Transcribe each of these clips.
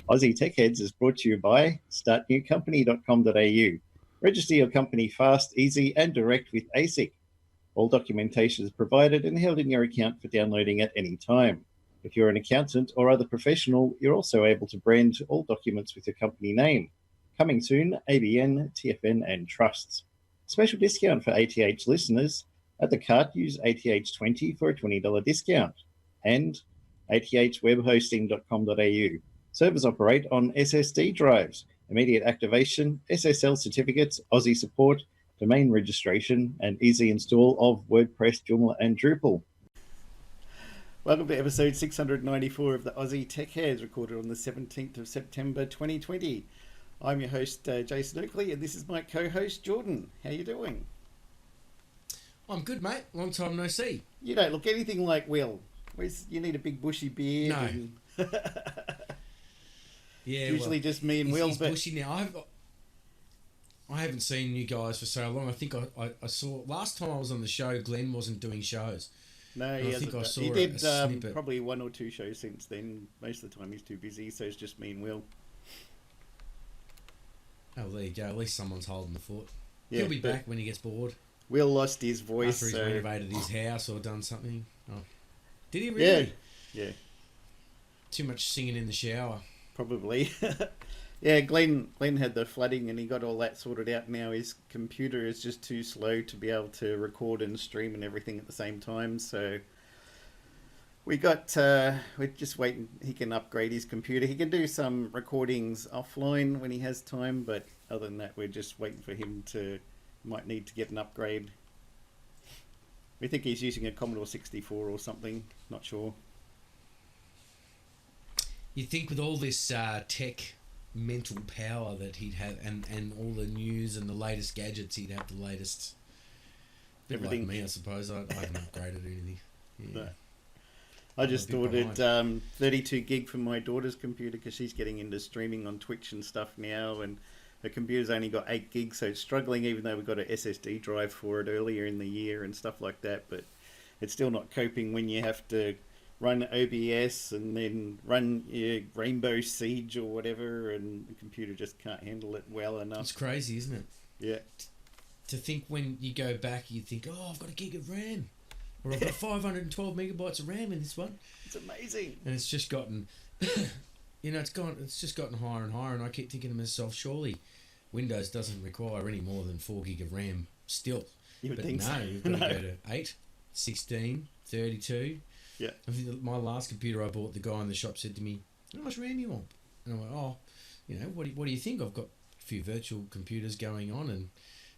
Aussie Tech Heads is brought to you by startnewcompany.com.au. Register your company fast, easy, and direct with ASIC. All documentation is provided and held in your account for downloading at any time. If you're an accountant or other professional, you're also able to brand all documents with your company name. Coming soon, ABN, TFN, and trusts. Special discount for ATH listeners. At the cart, use ATH20 for a $20 discount. And athwebhosting.com.au. Servers operate on SSD drives. Immediate activation, SSL certificates, Aussie support, domain registration, and easy install of WordPress, Joomla, and Drupal. Welcome to episode 694 of the Aussie Tech Heads, recorded on the 17th of September 2020. I'm your host, Jason Oakley, and this is my co-host, Jordan. How you doing? I'm good, mate. Long time no see. You don't look anything like Will. You need a big bushy beard. No. And Yeah, usually just me and Will. He's bushy now. I haven't seen you guys for so long. I think I saw last time I was on the show. Glenn wasn't doing shows. No, he hasn't. He did probably one or two shows since then. Most of the time he's too busy, so it's just me and Will. Oh, there you go. At least someone's holding the fort. Yeah, He'll be back when he gets bored. Will lost his voice. After he's renovated his house or done something. Oh. Did he really? Yeah. Too much singing in the shower. Probably. Yeah, Glenn had the flooding and he got all that sorted out. Now his computer is just too slow to be able to record and stream and everything at the same time. So we're just waiting. He can upgrade his computer. He can do some recordings offline when he has time, but other than that, we're just waiting for him might need to get an upgrade. We think he's using a Commodore 64 or something. Not sure. You think with all this tech mental power that he'd have, and all the news and the latest gadgets, he'd have the latest. Everything. Like me, I suppose. I haven't upgraded anything. Yeah. No. I just ordered 32 gig for my daughter's computer because she's getting into streaming on Twitch and stuff now, and her computer's only got 8 gigs, so it's struggling, even though we got an SSD drive for it earlier in the year and stuff like that. But it's still not coping when you have to run OBS and then run your Rainbow Siege or whatever, and the computer just can't handle it well enough. It's crazy, isn't it? Yeah. To think when you go back, you think, oh, I've got a gig of RAM. Or I've got 512 megabytes of RAM in this one. It's amazing. And it's just gotten, it's just gotten higher and higher, and I keep thinking to myself, surely Windows doesn't require any more than 4 gig of RAM still. You would think no, so. You've got to go to 8, 16, 32. Yeah. I think my last computer I bought, the guy in the shop said to me, how much RAM you want? And I went, what do you think? I've got a few virtual computers going on and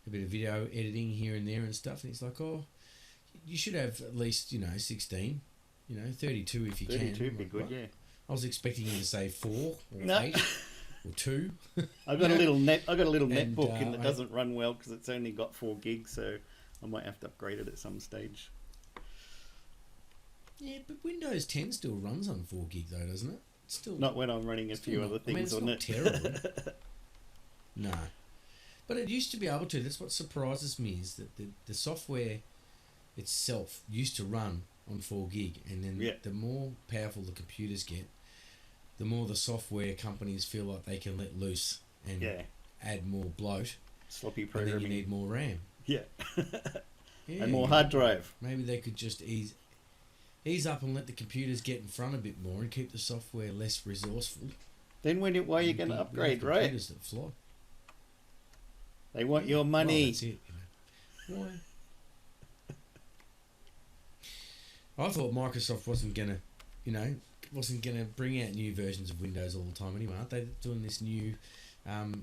a bit of video editing here and there and stuff. And he's like, you should have at least, 16, 32 if you 32 can. 32 would be good, what? yeah. I was expecting him to say 4 or 8 or 2. I've got a little netbook and it doesn't run well because it's only got 4 gigs, so I might have to upgrade it at some stage. Yeah, but Windows 10 still runs on 4 gig though, doesn't it? Still not when I'm running a few other things on it. It's not terrible. No. But it used to be able to. That's what surprises me, is that the software itself used to run on 4 gig, and then the more powerful the computers get, the more the software companies feel like they can let loose and add more bloat. Sloppy programming. And then you need more RAM. Yeah. And more hard drive. Maybe they could just ease up and let the computers get in front a bit more and keep the software less resourceful. Then why are you going to upgrade, right? Computers that fly. They want your money. Well, that's it. Why? I thought Microsoft wasn't gonna bring out new versions of Windows all the time anyway. Aren't they doing this new?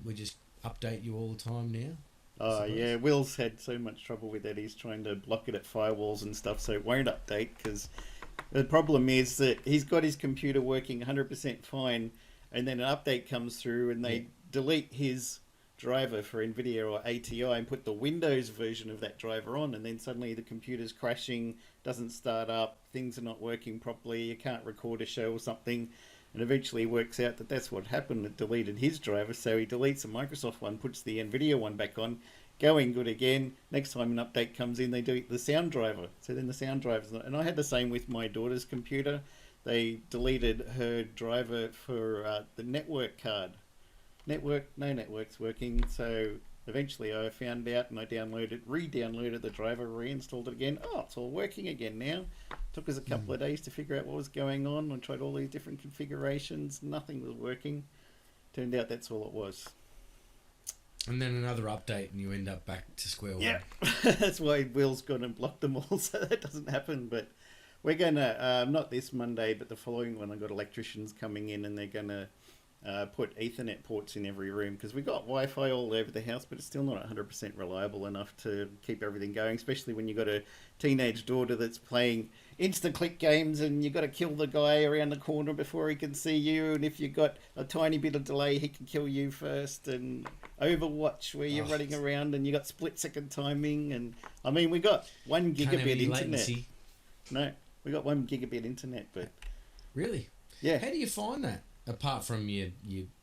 We just update you all the time now. Oh yeah, Will's had so much trouble with that. He's trying to block it at firewalls and stuff, so it won't update. Because the problem is that he's got his computer working 100% fine, and then an update comes through, and they delete his driver for NVIDIA or ATI and put the Windows version of that driver on, and then suddenly the computer's crashing, doesn't start up, things are not working properly, you can't record a show or something, and eventually works out that that's what happened. It deleted his driver, so he deletes the Microsoft one, puts the NVIDIA one back on, going good again. Next time an update comes in, they delete the sound driver, so then the sound driver's not. And I had the same with my daughter's computer. they deleted her driver for the network card. No network's working, so eventually I found out and I re-downloaded the driver, reinstalled it again. Oh, it's all working again now. Took us a couple of days to figure out what was going on. I tried all these different configurations. Nothing was working. Turned out that's all it was. And then another update and you end up back to square one. Yeah, that's why Will's gone and blocked them all so that doesn't happen. But we're going to, not this Monday, but the following one, I've got electricians coming in and they're going to put Ethernet ports in every room because we got Wi-Fi all over the house, but it's still not 100% reliable enough to keep everything going, especially when you've got a teenage daughter that's playing instant-click games and you've got to kill the guy around the corner before he can see you, and if you've got a tiny bit of delay, he can kill you first, and Overwatch where you're running around and you got split-second timing, and I mean, we got 1 gigabit internet. Latency. No, we got 1 gigabit internet, but... Really? Yeah. How do you find that? Apart from your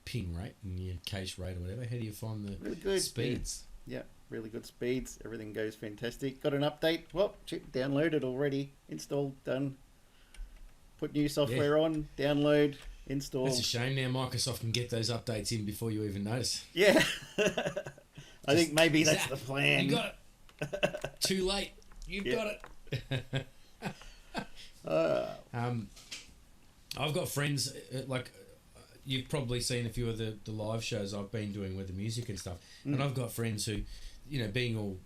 ping rate and your cache rate or whatever, how do you find the really good speeds? Yeah, really good speeds. Everything goes fantastic. Got an update. Well, downloaded already. Installed, done. Put new software on, download, install. It's a shame now Microsoft can get those updates in before you even notice. Yeah. I think maybe that's the plan. You got it. Too late. You've got it. I've got friends, like, you've probably seen a few of the live shows I've been doing with the music and stuff, and I've got friends who, being all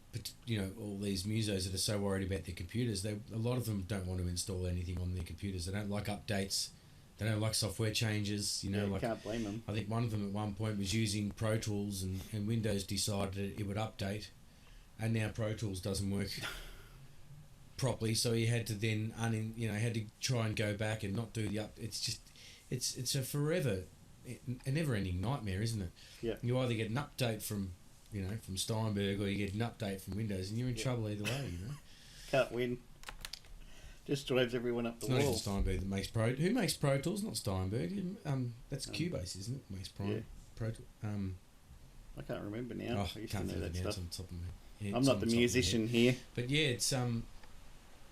these musos that are so worried about their computers, a lot of them don't want to install anything on their computers. They don't like updates. They don't like software changes. Can't blame them. I think one of them at one point was using Pro Tools, and Windows decided it would update, and now Pro Tools doesn't work properly, so he had to then had to try and go back and not do the up. It's just it's a forever, a never-ending nightmare, isn't it? Yeah. You either get an update from Steinberg, or you get an update from Windows, and you're in trouble either way. Can't win. Just drives everyone up the wall. It's not even Steinberg that makes Who makes Pro Tools? Not Steinberg. That's Cubase, isn't it? Makes Pro Tools. I can't remember now. I used can't to know that stuff. on top of me. I'm not the musician here. But yeah, it's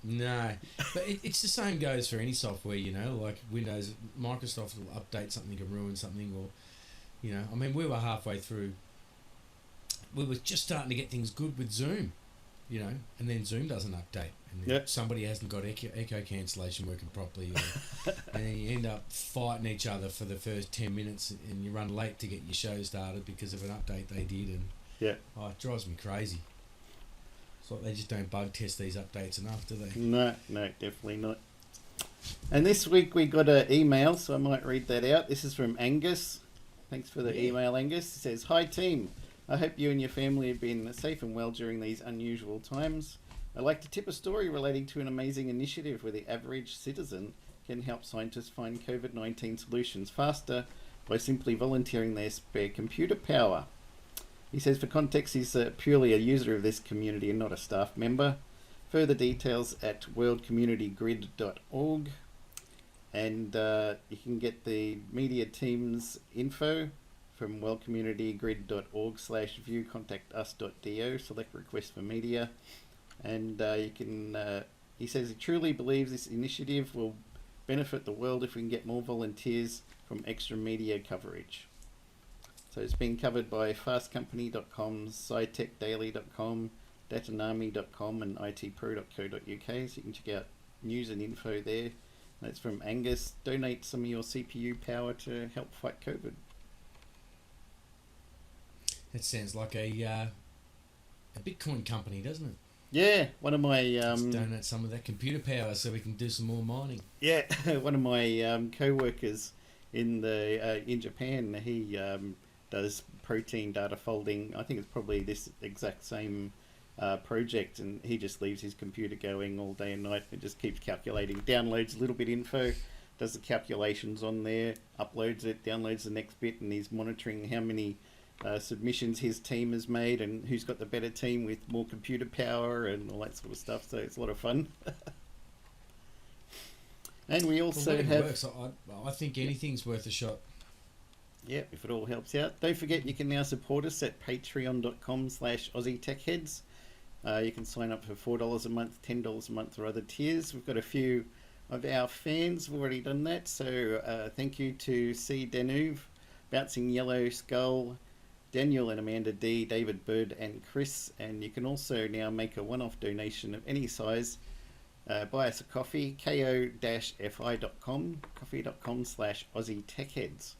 no, but it's the same goes for any software, like Windows. Microsoft will update something and ruin something, or I mean, we were halfway through. We were just starting to get things good with Zoom, and then Zoom doesn't update, and then somebody hasn't got echo cancellation working properly, and then you end up fighting each other for the first 10 minutes, and you run late to get your show started because of an update they did, and it drives me crazy. It's like they just don't bug test these updates enough, do they? No, definitely not. And this week we got an email, so I might read that out. This is from Angus. Thanks for the email, Angus. It says, "Hi team, I hope you and your family have been safe and well during these unusual times. I'd like to tip a story relating to an amazing initiative where the average citizen can help scientists find COVID-19 solutions faster by simply volunteering their spare computer power." He says, for context, he's purely a user of this community and not a staff member. Further details at worldcommunitygrid.org. And you can get the media team's info from worldcommunitygrid.org/view contact-us.do, select request for media. And you can, he says he truly believes this initiative will benefit the world if we can get more volunteers from extra media coverage. So it's been covered by fastcompany.com, scitechdaily.com, datanami.com and itpro.co.uk, so you can check out news and info there. That's from Angus. Donate some of your CPU power to help fight COVID. That sounds like a Bitcoin company, doesn't it? Yeah, one of my... Let's donate some of that computer power so we can do some more mining. Yeah, one of my co-workers in Japan, he does protein data folding. I think it's probably this exact same project, and he just leaves his computer going all day and night and just keeps calculating, downloads a little bit info, does the calculations on there, uploads it, downloads the next bit, and he's monitoring how many submissions his team has made and who's got the better team with more computer power and all that sort of stuff. So it's a lot of fun. And we also have... Works, I think anything's worth a shot. Yeah, if it all helps out. Don't forget you can now support us at patreon.com/AussieTechHeads. You can sign up for $4 a month, $10 a month or other tiers. We've got a few of our fans. We've already done that. So thank you to C. Denuve, Bouncing Yellow Skull, Daniel and Amanda D, David Bird and Chris. And you can also now make a one-off donation of any size. Buy us a coffee, ko-fi.com, coffee.com/Aussie Techheads.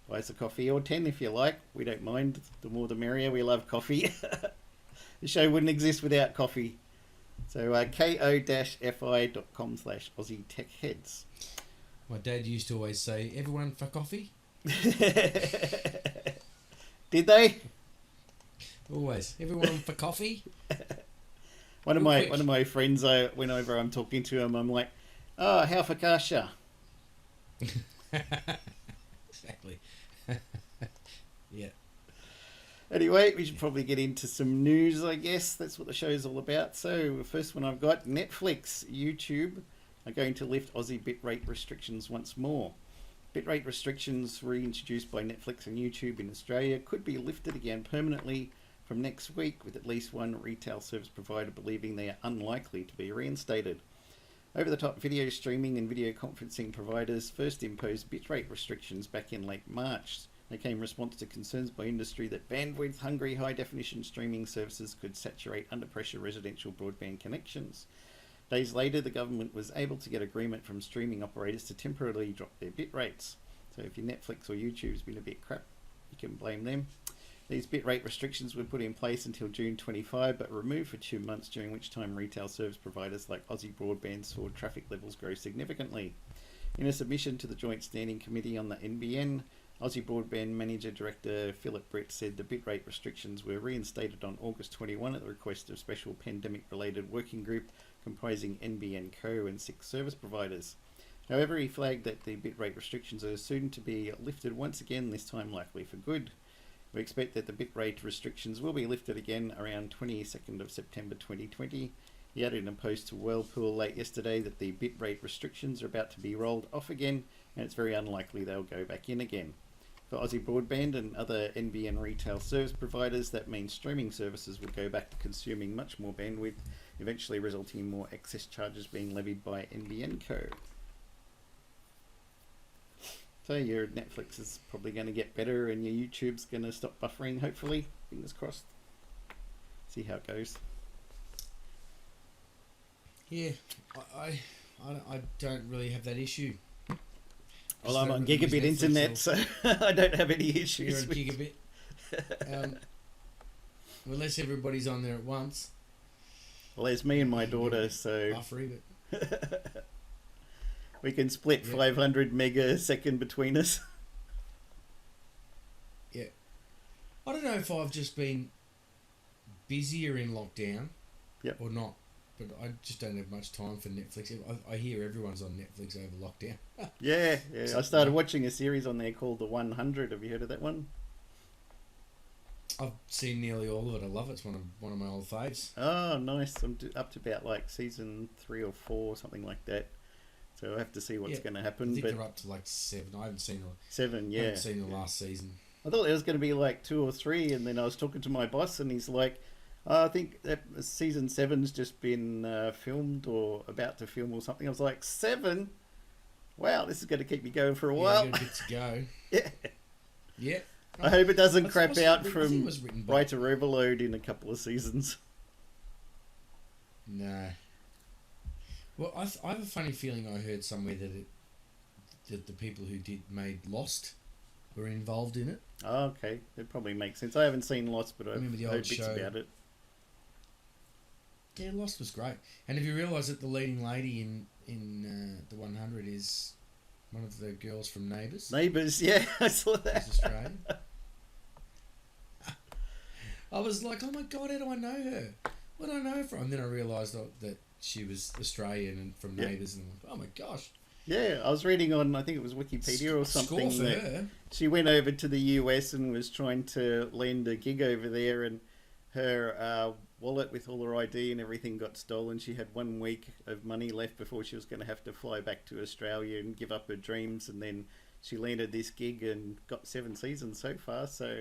Buy us a coffee, or 10 if you like. We don't mind. The more the merrier. We love coffee. The show wouldn't exist without coffee. So ko-fi.com/Aussie Techheads. My dad used to always say, "Everyone for coffee?" Did they? Always. Everyone for coffee? One of my friends, whenever I'm talking to him, I'm like, "Oh, how for kasha?" Exactly. Yeah. Anyway, we should probably get into some news, I guess. That's what the show's all about. So, the first one I've got, Netflix, YouTube are going to lift Aussie bitrate restrictions once more. Bitrate restrictions reintroduced by Netflix and YouTube in Australia could be lifted again permanently from next week, with at least one retail service provider believing they are unlikely to be reinstated. Over-the-top video streaming and video conferencing providers first imposed bitrate restrictions back in late March. They came in response to concerns by industry that bandwidth-hungry high-definition streaming services could saturate under-pressure residential broadband connections. Days later, the government was able to get agreement from streaming operators to temporarily drop their bit rates. So if your Netflix or YouTube's been a bit crap, you can blame them. These bitrate restrictions were put in place until June 25, but removed for 2 months, during which time retail service providers like Aussie Broadband saw traffic levels grow significantly. In a submission to the Joint Standing Committee on the NBN, Aussie Broadband Manager Director Philip Brett said the bitrate restrictions were reinstated on August 21 at the request of special pandemic-related working group comprising NBN Co and 6 service providers. However, he flagged that the bitrate restrictions are soon to be lifted once again, this time likely for good. We expect that the bitrate restrictions will be lifted again around 22nd of September 2020. He added in a post to Whirlpool late yesterday that the bitrate restrictions are about to be rolled off again, and it's very unlikely they'll go back in again. For Aussie Broadband and other NBN retail service providers, that means streaming services will go back to consuming much more bandwidth, eventually resulting in more excess charges being levied by NBN Co. So your Netflix is probably going to get better and your YouTube's going to stop buffering, hopefully. Fingers crossed. See how it goes. Yeah, I don't really have that issue. Well, I'm on gigabit internet, so I don't have any issues. You're on gigabit. Unless everybody's on there at once. Well, there's me and my daughter, so... Buffery, but... We can split 500 megasecond between us. Yeah. I don't know if I've just been busier in lockdown or not, but I just don't have much time for Netflix. I hear everyone's on Netflix over lockdown. Yeah. I started watching a series on there called The 100. Have you heard of that one? I've seen nearly all of it. I love it. It's one of my old faves. Oh, nice. I'm up to about like season 3 or 4, something like that. So I have to see what's going to happen. I think they're up to like 7. I haven't seen 7. Yeah, I haven't seen the last season. I thought there was going to be like 2 or 3, and then I was talking to my boss, and he's like, I think that season 7's just been filmed or about to film or something. I was like, 7? Wow, this is going to keep me going for a while. Yeah, good to go. Yeah. Yeah. I hope it doesn't crap out from writer overload in a couple of seasons. No. Well, I have a funny feeling I heard somewhere that the people who made Lost were involved in it. Oh, okay. That probably makes sense. I haven't seen Lost, but I've heard bits about it. Yeah, Lost was great. And if you realise that the leading lady in the 100 is one of the girls from Neighbours. Neighbours, yeah, I saw that. She's Australian. I was like, oh my God, how do I know her? What do I know her from? And then I realised that she was Australian and from Neighbours, and oh my gosh. Yeah, I was reading on, I think it was Wikipedia or something, Score for her. She went over to the US and was trying to land a gig over there, and her wallet with all her ID and everything got stolen. She had 1 week of money left before she was going to have to fly back to Australia and give up her dreams, and then she landed this gig and got 7 seasons so far, so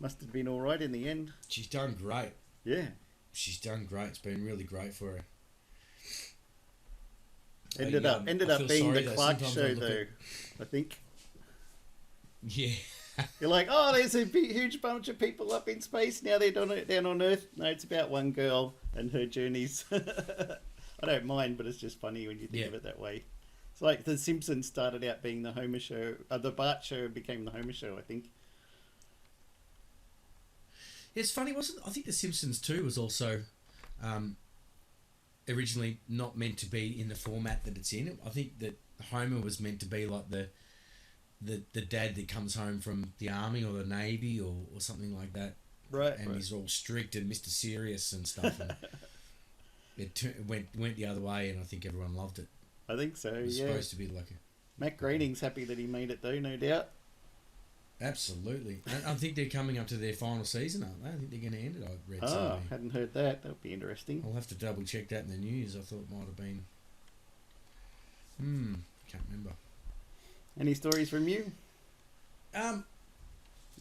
must have been all right in the end. She's done great. Yeah. She's done great. It's been really great for her. Ended up I feel being sorry the though. Clark Sometimes show I look though. at- I think Yeah. you're like, oh, there's a huge bunch of people up in space now. They're down on Earth. No, it's about one girl and her journeys. I don't mind, but it's just funny when you think of it that way. It's like The Simpsons started out being the Homer show. The Bart show became the Homer show, I think. It's funny, wasn't? I think The Simpsons too was also originally not meant to be in the format that it's in. I think that Homer was meant to be like the dad that comes home from the army or the navy or something like that. Right. And he's all strict and Mr. Serious and stuff. And it went the other way, and I think everyone loved it. I think so. It was yeah. supposed to be like a. Matt Groening's happy that he made it though, no doubt. Absolutely. I think they're coming up to their final season, aren't they? I think they're going to end it. I read Oh, somewhere. hadn't heard that. That would be interesting. I'll have to double check that in the news. I thought it might have been. Can't remember. Any stories from you?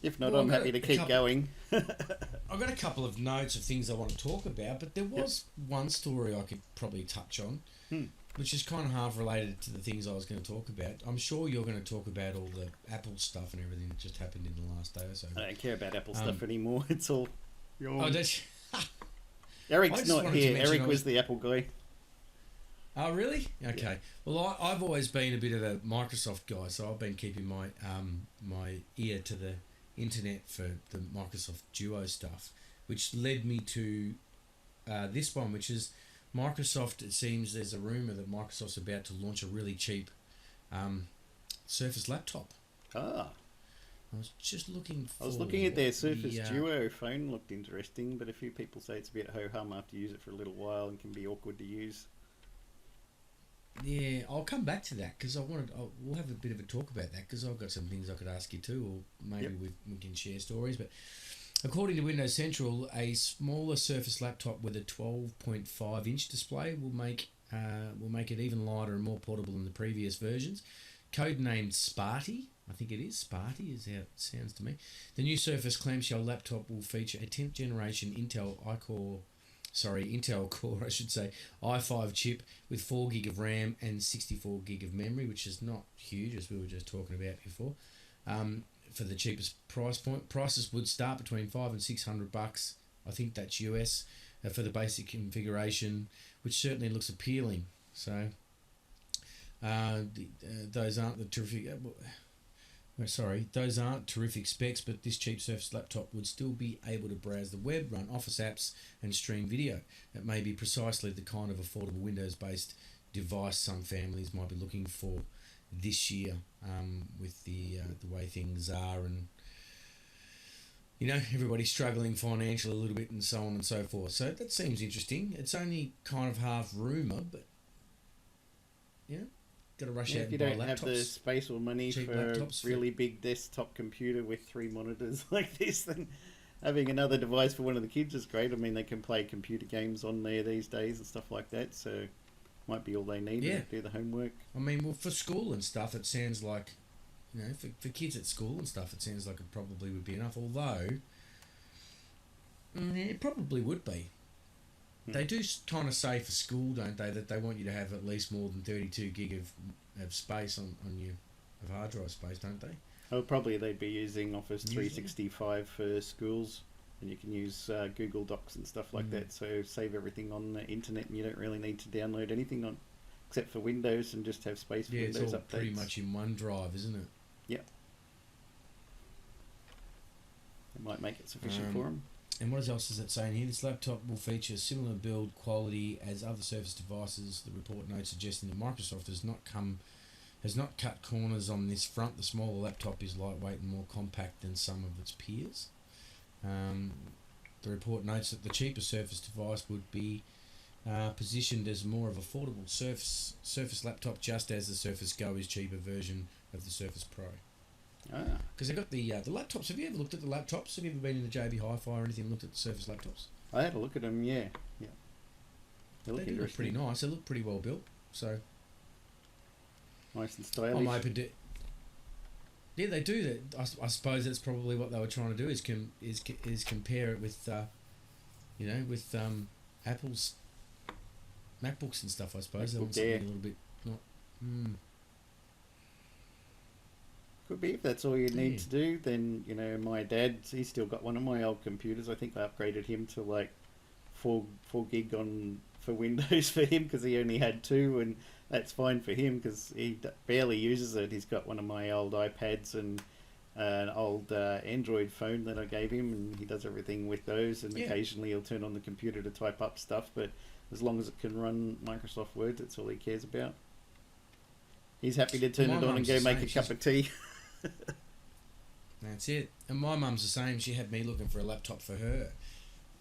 If not, well, I'm happy to keep going. I've got a couple of notes of things I want to talk about, but there was one story I could probably touch on, which is kind of half related to the things I was going to talk about. I'm sure you're going to talk about all the Apple stuff and everything that just happened in the last day or so. I don't care about Apple stuff anymore. It's all your... Oh, that's... Eric's not here. Eric was the Apple guy. Oh, really? Okay. Yeah. Well, I've always been a bit of a Microsoft guy, so I've been keeping my my ear to the internet for the Microsoft Duo stuff, which led me to this one, which is Microsoft. It seems there's a rumor that Microsoft's about to launch a really cheap Surface laptop. Ah. I was just looking for... I was looking at their Surface Duo phone. Looked interesting, but a few people say it's a bit ho-hum after you use it for a little while and can be awkward to use. Yeah, I'll come back to that because we'll have a bit of a talk about that because I've got some things I could ask you too, or maybe we can share stories. But according to Windows Central, a smaller Surface laptop with a 12.5-inch display will make it even lighter and more portable than the previous versions. Codenamed Sparty, I think it is Sparty, is how it sounds to me. The new Surface clamshell laptop will feature a 10th generation Intel Core i5 chip with 4 gig of RAM and 64 gig of memory, which is not huge, as we were just talking about before. For the cheapest price point, prices would start between $500 and $600. I think that's US for the basic configuration, which certainly looks appealing. So those aren't the terrific. Those aren't terrific specs, but this cheap Surface laptop would still be able to browse the web, run Office apps, and stream video. It may be precisely the kind of affordable Windows-based device some families might be looking for this year, with the way things are, and everybody's struggling financially a little bit, and so on and so forth. So that seems interesting. It's only kind of half rumour, but got to rush out if you and buy don't have the laptops. space or money Cheap for laptops a really big desktop computer with 3 monitors like this, then having another device for one of the kids is great. I mean, they can play computer games on there these days and stuff like that, so might be all they need to do the homework. I mean, well, for school and stuff, it sounds like, for kids at school and stuff, it sounds like it probably would be enough, although it probably would be. They do kind of say for school, don't they, that they want you to have at least more than 32 gig of space on your of hard drive space, don't they? Oh, probably they'd be using Office Usually. 365 for schools, and you can use Google Docs and stuff like that, so save everything on the internet, and you don't really need to download anything on except for Windows, and just have space for Windows it's all updates. pretty much in one drive, isn't it? Yep. It might make it sufficient for them. And what else is it saying here? This laptop will feature similar build quality as other Surface devices. The report notes suggesting that Microsoft has not cut corners on this front. The smaller laptop is lightweight and more compact than some of its peers. The report notes that the cheaper Surface device would be positioned as more of affordable Surface laptop, just as the Surface Go is cheaper version of the Surface Pro. Because they've got the laptops. Have you ever looked at the laptops? Have you ever been in the JB Hi-Fi or anything and looked at the Surface laptops? I had a look at them, yeah. They look look pretty nice. They look pretty well built. So nice and stylish. I'm open to... Yeah, they do that. I suppose that's probably what they were trying to do, is compare it with, Apple's MacBooks and stuff. I suppose they want something a little Mm. Could be if that's all you need Yeah. to do. Then my dad, he's still got one of my old computers. I think I upgraded him to like four gig on for Windows for him because he only had two, and that's fine for him because he barely uses it. He's got one of my old iPads and an old Android phone that I gave him, and he does everything with those. And Yeah. occasionally he'll turn on the computer to type up stuff, but as long as it can run Microsoft Word, that's all he cares about. He's happy to turn My it on and mum's go the make same. a cup of tea. That's it. And my mum's the same. She had me looking for a laptop for her.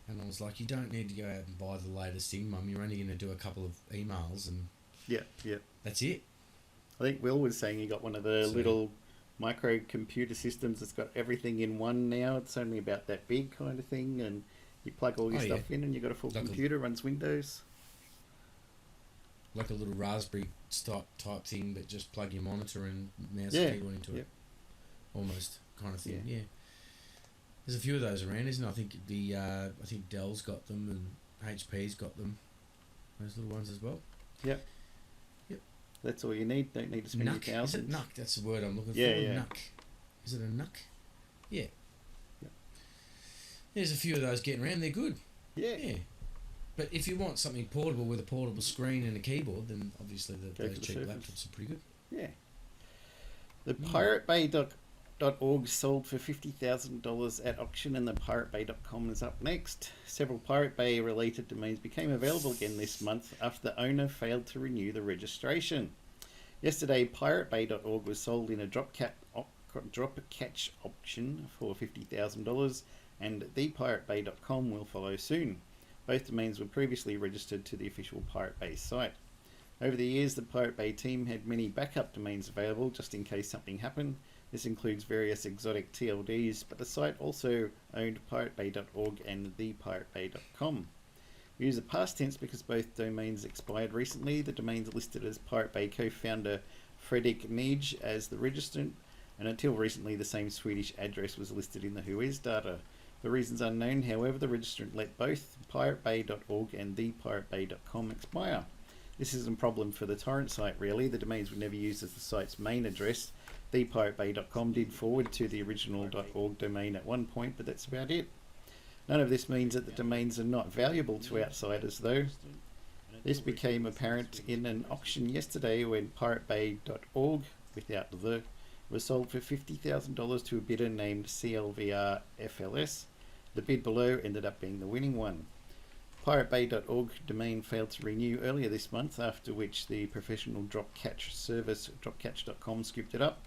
And I was like, you don't need to go out and buy the latest thing, Mum. You're only going to do a couple of emails and Yeah. that's it. I think Will was saying he got one of the So- little micro computer systems that's got everything in one now. It's only about that big kind of thing, and you plug all your Oh, stuff in and you got a full Like a- computer, runs Windows. Like a little Raspberry type thing, but just plug your monitor and mouse Yeah, and keyboard into yeah. it. Almost kind of thing, Yeah. yeah. There's a few of those around, isn't there? I think Dell's got them and HP's got them. Those little ones as well. That's all you need. Don't need to spend Nuck. your Is it thousands. Nuck? That's the word I'm looking Yeah, for. yeah. Nuck. Is it a Nuck? Yeah. Yeah. There's a few of those getting around. They're good. Yeah. Yeah. But if you want something portable with a portable screen and a keyboard, then obviously Go those for the cheap Surface. laptops are pretty good. Yeah. The piratebay.org sold for $50,000 at auction, and the piratebay.com is up next. Several Pirate Bay related domains became available again this month after the owner failed to renew the registration. Yesterday, piratebay.org was sold in a drop catch auction for $50,000, and thepiratebay.com will follow soon. Both domains were previously registered to the official Pirate Bay site. Over the years, the Pirate Bay team had many backup domains available just in case something happened. This includes various exotic TLDs, but the site also owned piratebay.org and thepiratebay.com. We use the past tense because both domains expired recently. The domains are listed as Pirate Bay co-founder Fredrik Nij as the registrant, and until recently the same Swedish address was listed in the Whois data. For reasons unknown, however, the registrant let both piratebay.org and thepiratebay.com expire. This isn't a problem for the torrent site really. The domains were never used as the site's main address. Thepiratebay.com did forward to the original .org domain at one point, but that's about it. None of this means that the domains are not valuable to outsiders though. This became apparent in an auction yesterday when piratebay.org, without the the, was sold for $50,000 to a bidder named CLVR FLS. The bid below ended up being the winning one. piratebay.org domain failed to renew earlier this month, after which the professional drop catch service dropcatch.com scooped it up.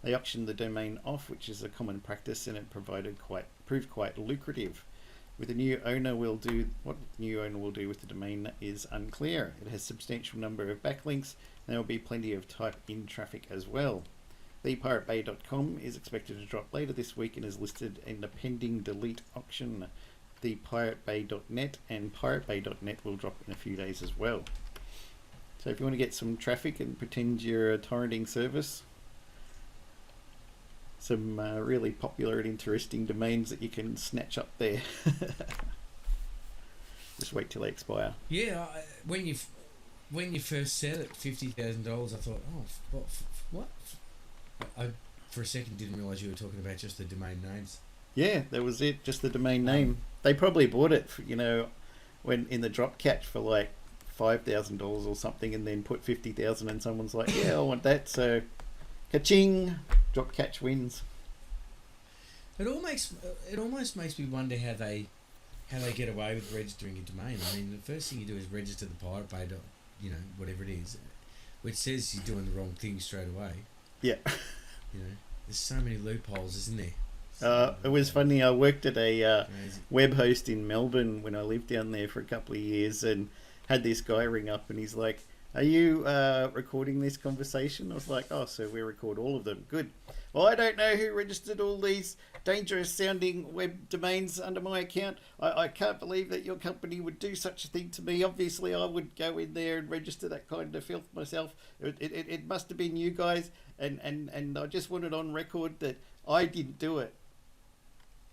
They auctioned the domain off, which is a common practice, and it proved quite lucrative. What the new owner will do with the domain is unclear. It has a substantial number of backlinks, and there will be plenty of type-in traffic as well. ThePirateBay.com is expected to drop later this week and is listed in the pending delete auction. ThePirateBay.net and PirateBay.net will drop in a few days as well. So if you want to get some traffic and pretend you're a torrenting service, some really popular and interesting domains that you can snatch up there. Just wait till they expire. Yeah, when you first said it, $50,000, I thought, oh, what? I for a second didn't realise you were talking about just the domain names. Yeah, that was it. Just the domain name. They probably bought it, for, when in the drop catch for like $5,000 or something, and then put 50,000, and someone's like, "Yeah, I want that." So, ka-ching, drop catch wins. It almost makes me wonder how they get away with registering a domain. I mean, the first thing you do is register the Pirate Bay, whatever it is, which says you're doing the wrong thing straight away. Yeah. There's so many loopholes, isn't there? It was funny. I worked at a Crazy. web host in Melbourne when I lived down there for a couple of years, and had this guy ring up, and he's like, "Are you recording this conversation?" I was like, "Oh, so we record all of them. Good. Well, I don't know who registered all these dangerous sounding web domains under my account. I can't believe that your company would do such a thing to me. Obviously, I would go in there and register that kind of filth myself. It must have been you guys, and I just want it on record that I didn't do it."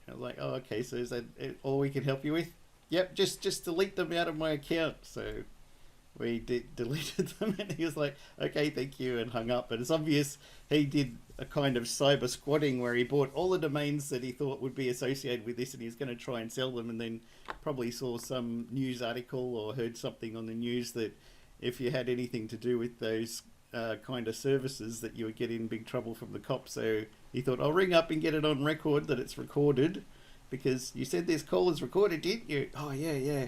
I was like, "Oh, okay, so is that all we can help you with?" "Yep, just delete them out of my account." So we deleted them, and he was like, "Okay, thank you," and hung up. But it's obvious he did a kind of cyber squatting where he bought all the domains that he thought would be associated with this, and he was going to try and sell them, and then probably saw some news article or heard something on the news that if you had anything to do with those kind of services, that you would get in big trouble from the cops. So he thought, I'll ring up and get it on record that it's recorded, because you said this call is recorded, didn't you? Oh, yeah.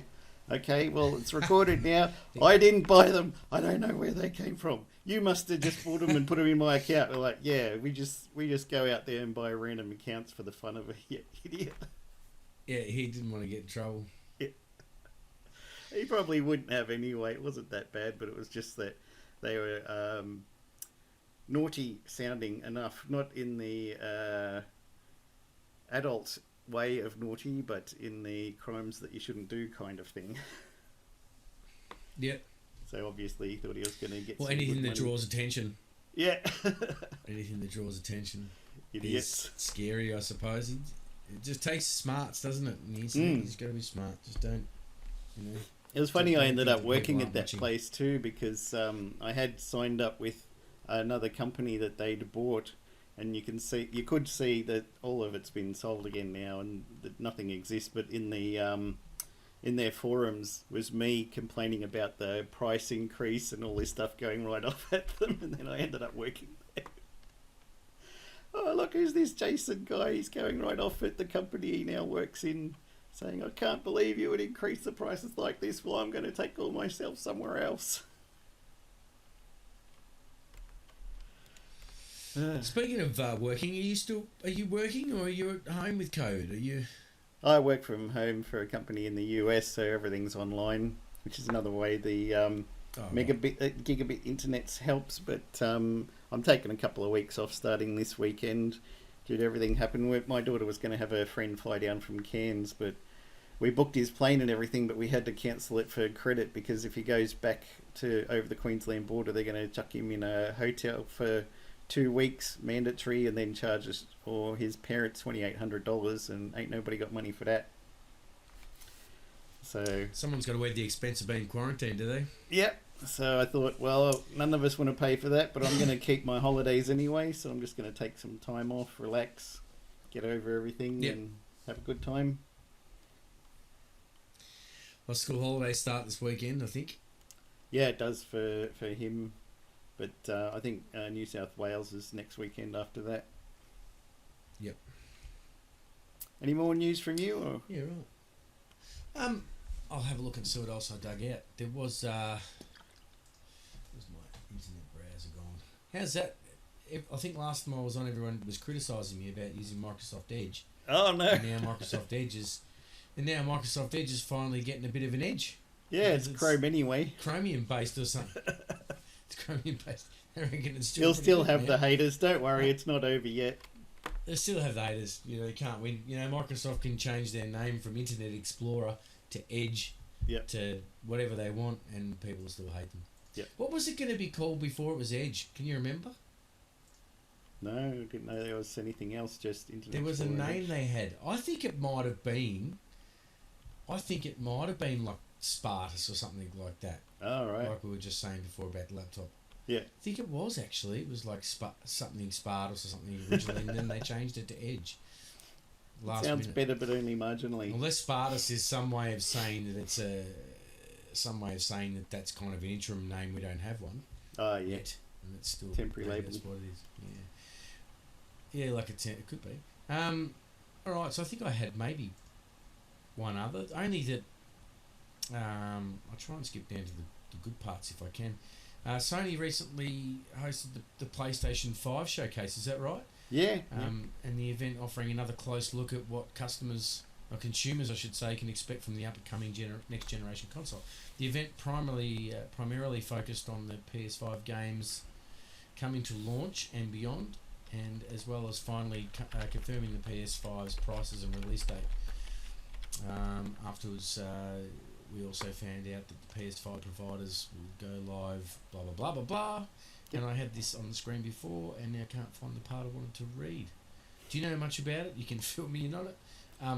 Okay, well, it's recorded now. I didn't buy them. I don't know where they came from. You must have just bought them and put them in my account. We're like, yeah, we just go out there and buy random accounts for the fun of it. Yeah, idiot. Yeah, he didn't want to get in trouble. Yeah. He probably wouldn't have anyway. It wasn't that bad, but it was just that they were naughty sounding enough. Not in the adult way of naughty, but in the crimes that you shouldn't do kind of thing. Yeah. So obviously he thought he was going to get anything that draws attention. Yeah. Anything that draws attention. Idiots. Is scary, I suppose. It just takes smarts, doesn't it? And he's got to be smart. Just don't, It was funny, I ended up working at that place too, because I had signed up with another company that they'd bought, and you could see that all of it's been sold again now, and that nothing exists. But in the in their forums was me complaining about the price increase and all this stuff going right off at them, and then I ended up working there. Oh, look, who's this Jason guy? He's going right off at the company he now works in, saying, I can't believe you would increase the prices like this. Well, I'm going to take all myself somewhere else. Speaking of working, are you working, or are you at home with COVID? Are you? I work from home for a company in the US, so everything's online, which is another way the gigabit internet helps. But I'm taking a couple of weeks off starting this weekend. Did everything happen? My daughter was going to have a friend fly down from Cairns, but we booked his plane and everything, but we had to cancel it for credit, because if he goes back to over the Queensland border, they're going to chuck him in a hotel for 2 weeks mandatory, and then charge us or his parents $2,800, and ain't nobody got money for that. So someone's got to wear the expense of being quarantined, do they? Yep. So I thought, well, none of us want to pay for that, but I'm going to keep my holidays anyway, so I'm just going to take some time off, relax, get over everything, and have a good time. Well, school holidays start this weekend, I think. Yeah, it does for him. But I think New South Wales is next weekend after that. Yep. Any more news from you? Or? Yeah, right. I'll have a look and see what else I dug out. There was... where's my internet browser gone? How's that? I think last time I was on, everyone was criticising me about using Microsoft Edge. Oh, no. And now Microsoft Edge is finally getting a bit of an edge. Yeah, it's Chrome anyway. Chromium based or something. It's Chromium based. I reckon it's still. You'll still have the haters. Don't worry, it's not over yet. They still have the haters. They can't win. Microsoft can change their name from Internet Explorer to Edge, to whatever they want, and people still hate them. Yep. What was it going to be called before it was Edge? Can you remember? No, I didn't know there was anything else. Just Internet. There was Explorer a name they had. I think it might have been like Spartus or something like that. Oh, right. Like we were just saying before about the laptop. Yeah. I think it was actually. It was like something Spartus or something originally, and then they changed it to Edge. Sounds better, but only marginally. Unless Spartus is some way of saying that that's kind of an interim name. We don't have one. Oh, yeah. Yet, and it's still temporary label. That's what it is. Yeah. Yeah, like it could be. All right. So I think I had maybe one other. Only that. I'll try and skip down to the good parts if I can. Sony recently hosted the PlayStation 5 showcase, is that right? Yeah. And the event offering another close look at what consumers, I should say, can expect from the upcoming next generation console. The event primarily focused on the PS5 games coming to launch and beyond, and as well as finally confirming the PS5's prices and release date. Afterwards, we also found out that the PS5 providers will go live, blah, blah, blah, blah, blah. Yep. And I had this on the screen before, and now can't find the part I wanted to read. Do you know much about it? You can fill me in on it.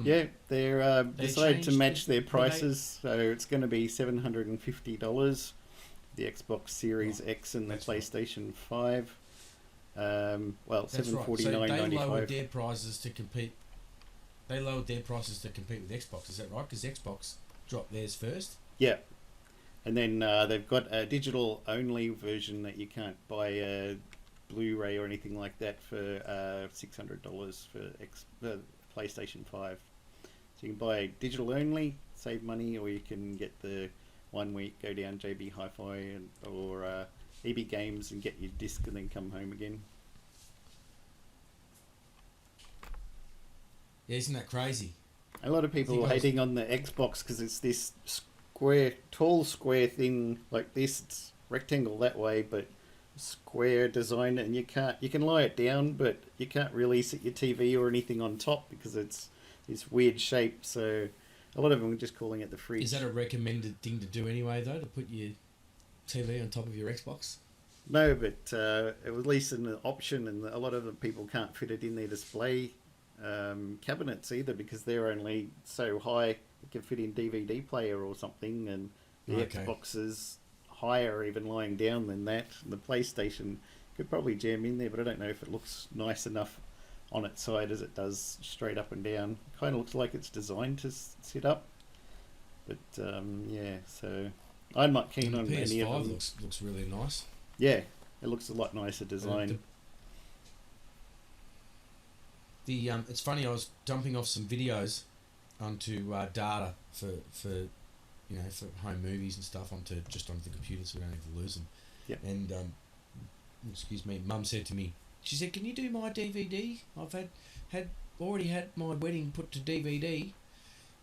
Yeah, they're decided to match their prices, so it's going to be $750. the Xbox Series X and the PlayStation 5. Well, $749.95. So they lowered their prices to compete. They lowered their prices to compete with Xbox. Is that right? Because Xbox dropped theirs first. Yeah, and then they've got a digital-only version that you can't buy a Blu-ray or anything like that for $600 for PlayStation 5. So you can buy digital-only, save money, or you can get the one week, go down JB Hi-Fi or EB Games and get your disc and then come home again. Yeah, isn't that crazy? A lot of people are hating on the Xbox because it's this tall square thing like this. It's rectangle that way, but square design, and you can lie it down, but you can't really sit your TV or anything on top because it's this weird shape. So a lot of them are just calling it the fridge. Is that a recommended thing to do anyway, though, to put your TV on top of your Xbox? No, but it was at least an option, and a lot of the people can't fit it in their display cabinets either because they're only so high. It can fit in DVD player or something, and the Xbox is higher even lying down than that. And the PlayStation could probably jam in there, but I don't know if it looks nice enough on its side as it does straight up and down. Kind of looks like it's designed to sit up, but yeah. So I'm not keen on any of them. Looks really nice. Yeah, it looks a lot nicer design. It's funny. I was dumping off some videos onto data for for home movies and stuff onto the computer, so we don't have to lose them. Yeah. And excuse me, Mum said to me, she said, "Can you do my DVD? I've already had my wedding put to DVD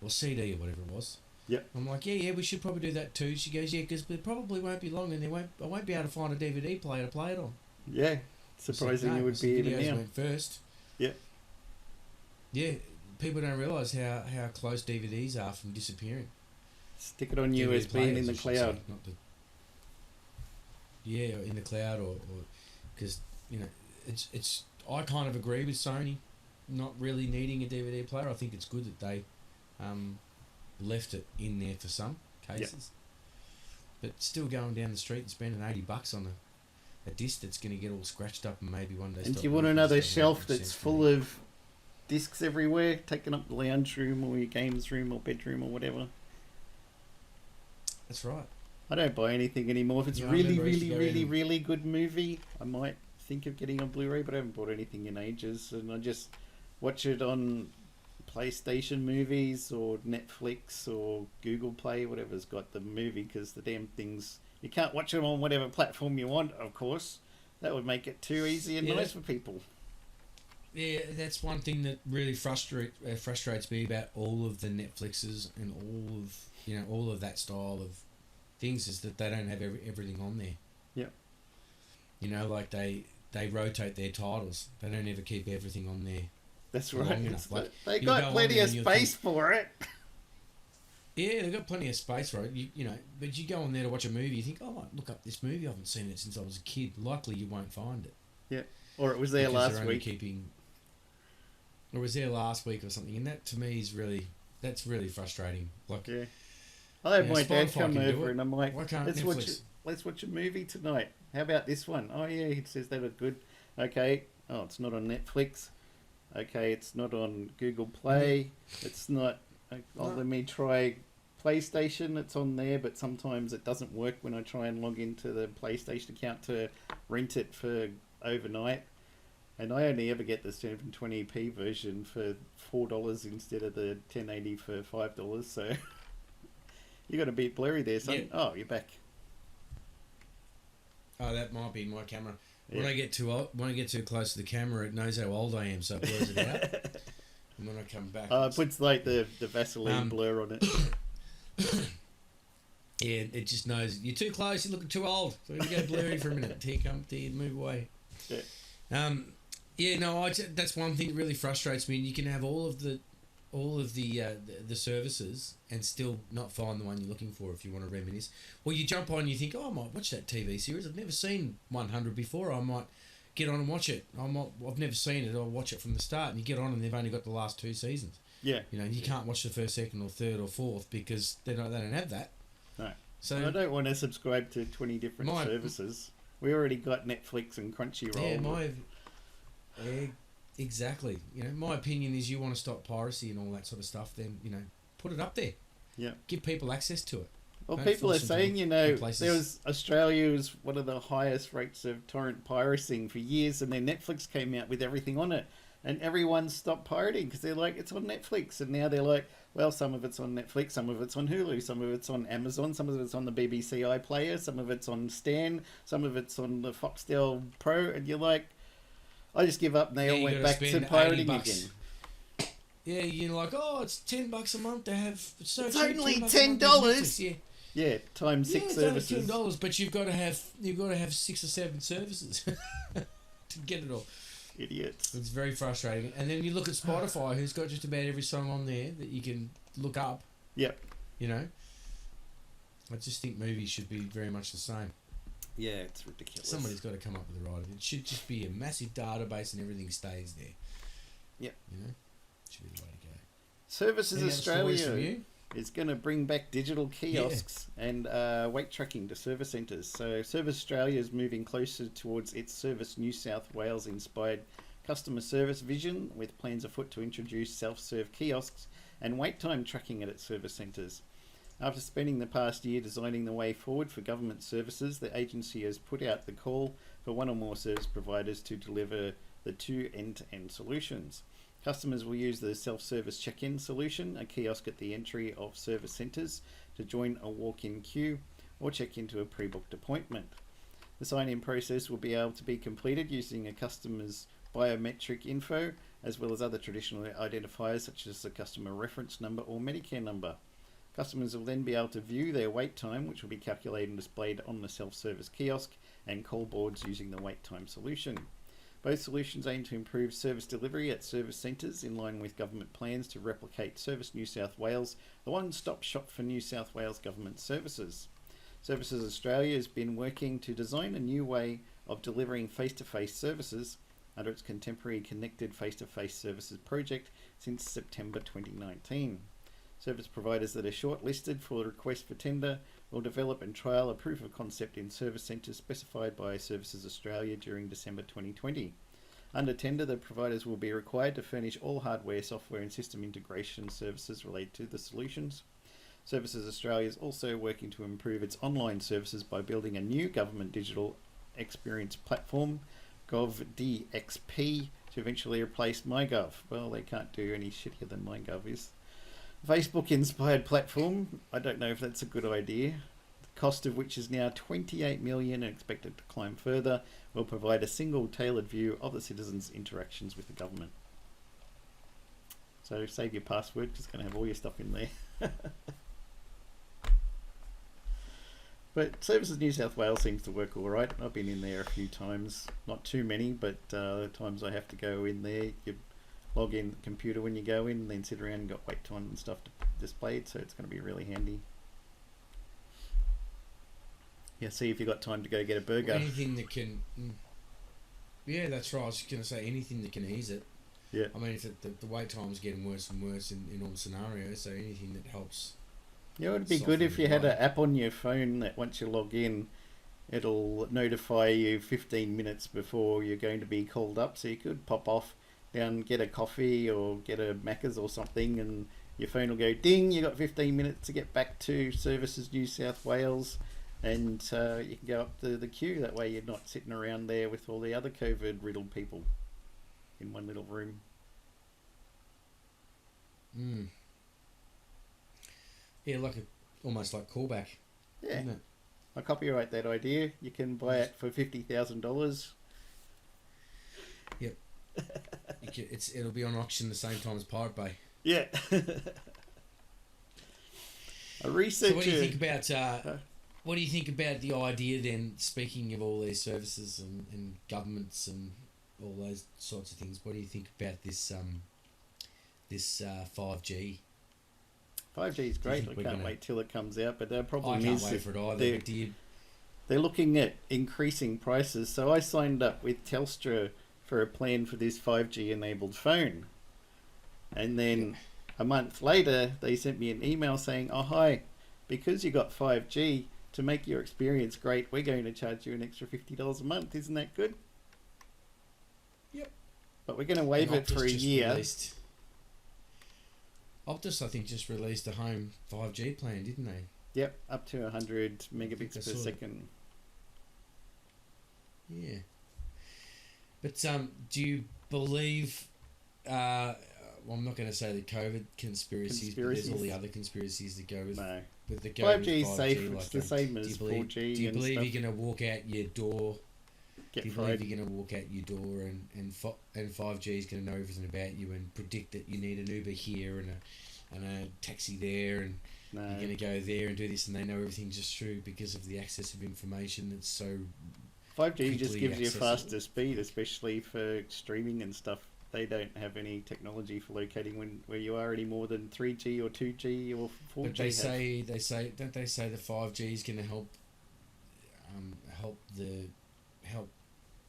or CD or whatever it was." Yeah. I'm like, yeah, we should probably do that too. She goes, yeah, because it probably won't be long, and I won't be able to find a DVD player to play it on. Yeah, surprising it would be even now. Went first. Yeah. Yeah, people don't realise how close DVDs are from disappearing. Stick it on USB and in the cloud. In the cloud, or because it's. I kind of agree with Sony, not really needing a DVD player. I think it's good that they, left it in there for some cases. But still going down the street and spending $80 on a disc that's going to get all scratched up and maybe one day. And do you want another shelf that's full of discs everywhere, taking up the lounge room or your games room or bedroom or whatever? That's right. I don't buy anything anymore. If it's really good movie, I might think of getting on Blu-ray, but I haven't bought anything in ages, and I just watch it on PlayStation movies or Netflix or Google Play, whatever's got the movie, because the damn things, you can't watch them on whatever platform you want, of course. That would make it too easy and nice for people. Yeah, that's one thing that really frustrates me about all of the Netflixes and all of that style of things, is that they don't have everything on there. Yeah. Like they rotate their titles. They don't ever keep everything on there. That's right. They got plenty of space for it. Yeah, they've got plenty of space for it. But you go on there to watch a movie, you think, oh, I might look up this movie. I haven't seen it since I was a kid. Likely you won't find it. Yeah. Or it was there last week. Or it was there last week or something. And that to me that's really frustrating. Yeah. I have my dad come over and I'm like, let's watch a movie tonight. How about this one? Oh yeah, he says they look good. Okay. Oh, it's not on Netflix. Okay, it's not on Google Play. It's not. Let me try PlayStation. It's on there, but sometimes it doesn't work when I try and log into the PlayStation account to rent it for overnight. And I only ever get the 720p version for $4 instead of the 1080 for $5. So you got a bit blurry there, son. Yeah. Oh, you're back. Oh, that might be my camera. Yeah. When I get too close to the camera, it knows how old I am, so it blurs it out. And when I come back, it puts like the Vaseline blur on it. Yeah, it just knows you're too close. You're looking too old. So you go blurry for a minute. Till you move away. Yeah. That's one thing that really frustrates me. And you can have all of the services and still not find the one you're looking for if you want to reminisce. Well, you jump on and you think, oh, I might watch that TV series. I've never seen 100 before. I might get on and watch it. I've never seen it. I'll watch it from the start. And you get on and they've only got the last 2 seasons. Yeah. You can't watch the first, second or third or fourth because they don't have that. Right. So I don't want to subscribe to 20 different services. We already got Netflix and Crunchyroll. Exactly. My opinion is you want to stop piracy and all that sort of stuff, then, put it up there. Yeah. Give people access to it. Well, people are saying, Australia was one of the highest rates of torrent piracy for years, and then Netflix came out with everything on it, and everyone stopped pirating because they're like, it's on Netflix, and now they're like, well, some of it's on Netflix, some of it's on Hulu, some of it's on Amazon, some of it's on the BBC iPlayer, some of it's on Stan, some of it's on the Foxtel Pro, and you're like, I just give up, and they all went back to pirating again. Yeah, you're like, it's $10 a month to have. It's only $10. Yeah, times 6 services. It's only $10, but you've got to have 6 or 7 services to get it all. Idiots. It's very frustrating. And then you look at Spotify, who's got just about every song on there that you can look up. Yep. I just think movies should be very much the same. Yeah, it's ridiculous. Somebody's got to come up with the right. It should just be a massive database and everything stays there. Yep. Should be the way to go. Services Australia is going to bring back digital kiosks and weight tracking to service centres. So Service Australia is moving closer towards its Service New South Wales inspired customer service vision, with plans afoot to introduce self-serve kiosks and wait time tracking at its service centres. After spending the past year designing the way forward for government services, the agency has put out the call for one or more service providers to deliver the 2 end-to-end solutions. Customers will use the self-service check-in solution, a kiosk at the entry of service centres, to join a walk-in queue or check into a pre-booked appointment. The sign-in process will be able to be completed using a customer's biometric info, as well as other traditional identifiers such as the customer reference number or Medicare number. Customers will then be able to view their wait time, which will be calculated and displayed on the self-service kiosk, and call boards using the wait time solution. Both solutions aim to improve service delivery at service centres in line with government plans to replicate Service New South Wales, the one-stop shop for New South Wales government services. Services Australia has been working to design a new way of delivering face-to-face services under its contemporary Connected Face-to-Face Services project since September 2019. Service providers that are shortlisted for the request for tender will develop and trial a proof of concept in service centres specified by Services Australia during December 2020. Under tender, the providers will be required to furnish all hardware, software and system integration services related to the solutions. Services Australia is also working to improve its online services by building a new government digital experience platform, GovDXP, to eventually replace MyGov. Well, they can't do any shittier than MyGov is. Facebook-inspired platform, I don't know if that's a good idea. The cost of which is now $28 million and expected to climb further, will provide a single tailored view of the citizens' interactions with the government. So save your password, just going to have all your stuff in there. But Services New South Wales seems to work all right. I've been in there a few times, not too many, but the times I have to go in there, you log in the computer when you go in, and then sit around and got wait time and stuff displayed, so it's going to be really handy. Yeah, see if you've got time to go get a burger. Anything that can... Yeah, that's right. I was going to say anything that can ease it. Yeah. I mean, if the wait time's getting worse and worse in all scenarios, so anything that helps... Yeah, it would be good if you had an app on your phone that once you log in, it'll notify you 15 minutes before you're going to be called up, so you could pop off down, get a coffee or get a Macca's or something, and your phone will go ding, you got 15 minutes to get back to Services New South Wales, and you can go up to the queue. That way you're not sitting around there with all the other COVID riddled people in one little room. Yeah, almost like callback. Yeah, isn't it? I copyright that idea. You can buy it for $50,000. Yep. It'll be on auction the same time as Pirate Bay. Yeah. A researcher. So what do you think about the idea then? Speaking of all these services and governments and all those sorts of things, what do you think about this 5G? 5G is great. I can't wait till it comes out. But the problem is I can't wait for it either. They're looking at increasing prices. So I signed up with Telstra for a plan for this 5G enabled phone. And then a month later, they sent me an email saying, oh, hi, because you got 5G, to make your experience great, we're going to charge you an extra $50 a month. Isn't that good? Yep. But we're going to waive it for a year. Optus, I think, just released a home 5G plan, didn't they? Yep, up to 100 megabits per second. Yeah. But do you believe... well, I'm not going to say the COVID conspiracies, but there's all the other conspiracies that go with... No. With the 5G is safe. It's the same as 4G. Do you believe you're going to walk out your door... Do you believe you're going to walk out your door and 5G is going to know everything about you and predict that you need an Uber here and a taxi there and you're going to go there and do this, and they know everything's just true because of the access of information that's so 5G just gives you faster speed, especially for streaming and stuff. They don't have any technology for locating where you are any more than 3G or 2G or 4G. But don't they say the 5G is going to help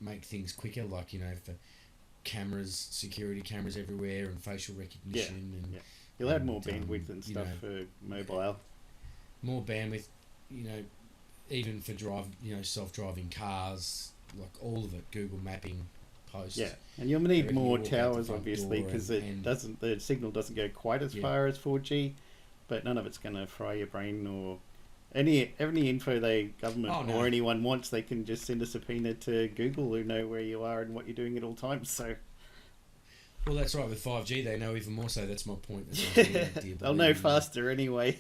make things quicker, like, you know, for cameras, security cameras everywhere and facial recognition and you'll have more bandwidth and stuff for mobile. More bandwidth, you know, even for self-driving cars, like all of it, Google Mapping, posts. Yeah, and you'll need more towers, obviously, because the signal doesn't go quite as far as 4G, but none of it's going to fry your brain or any info government or anyone wants. They can just send a subpoena to Google, who know where you are and what you're doing at all times. So. Well, that's right. With 5G, they know even more so. That's my point. They'll know faster anyway.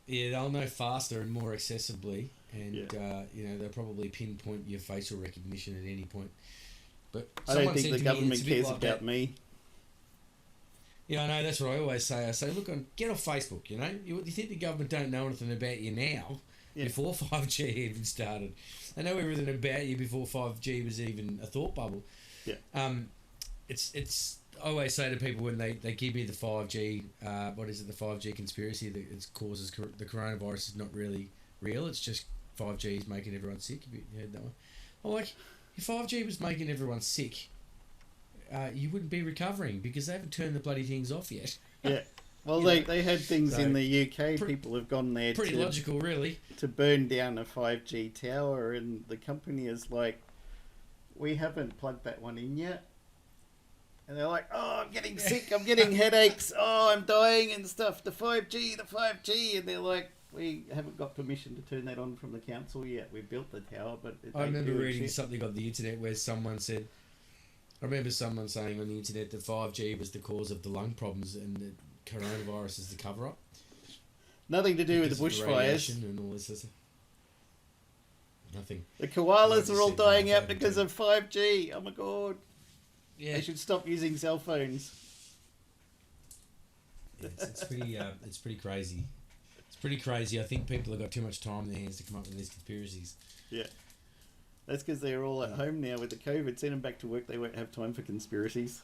Yeah, they'll know faster and more accessibly, and they'll probably pinpoint your facial recognition at any point. But I don't think the government cares about me. Yeah, I know. That's what I always say. I say, look, get off Facebook. You know, you think the government don't know anything about you now? Before 5G even started, they know everything about you before 5G was even a thought bubble. Yeah. It's. I always say to people when they give me the 5G, what is it? The 5G conspiracy that it causes the coronavirus is not really real. It's just 5G is making everyone sick. Have you heard that one? I'm like, if 5G was making everyone sick, you wouldn't be recovering because they haven't turned the bloody things off yet. Yeah. Well, they had things in the UK. People have gone there. Pretty logical, really. To burn down a 5G tower, and the company is like, we haven't plugged that one in yet. And they're like, oh, I'm getting sick, I'm getting headaches, oh, I'm dying and stuff, the 5G. And they're like, we haven't got permission to turn that on from the council yet. We built the tower, but... I remember reading something on the internet where someone said... I remember someone saying on the internet that 5G was the cause of the lung problems and that coronavirus is the cover-up. Nothing to do with the bushfires. And all this. Nothing. The koalas are all dying out because of 5G. Oh my God. Yeah. They should stop using cell phones. It's pretty crazy. It's pretty crazy. I think people have got too much time in their hands to come up with these conspiracies. Yeah. That's because they're all at home now with the COVID. Send them back to work, they won't have time for conspiracies.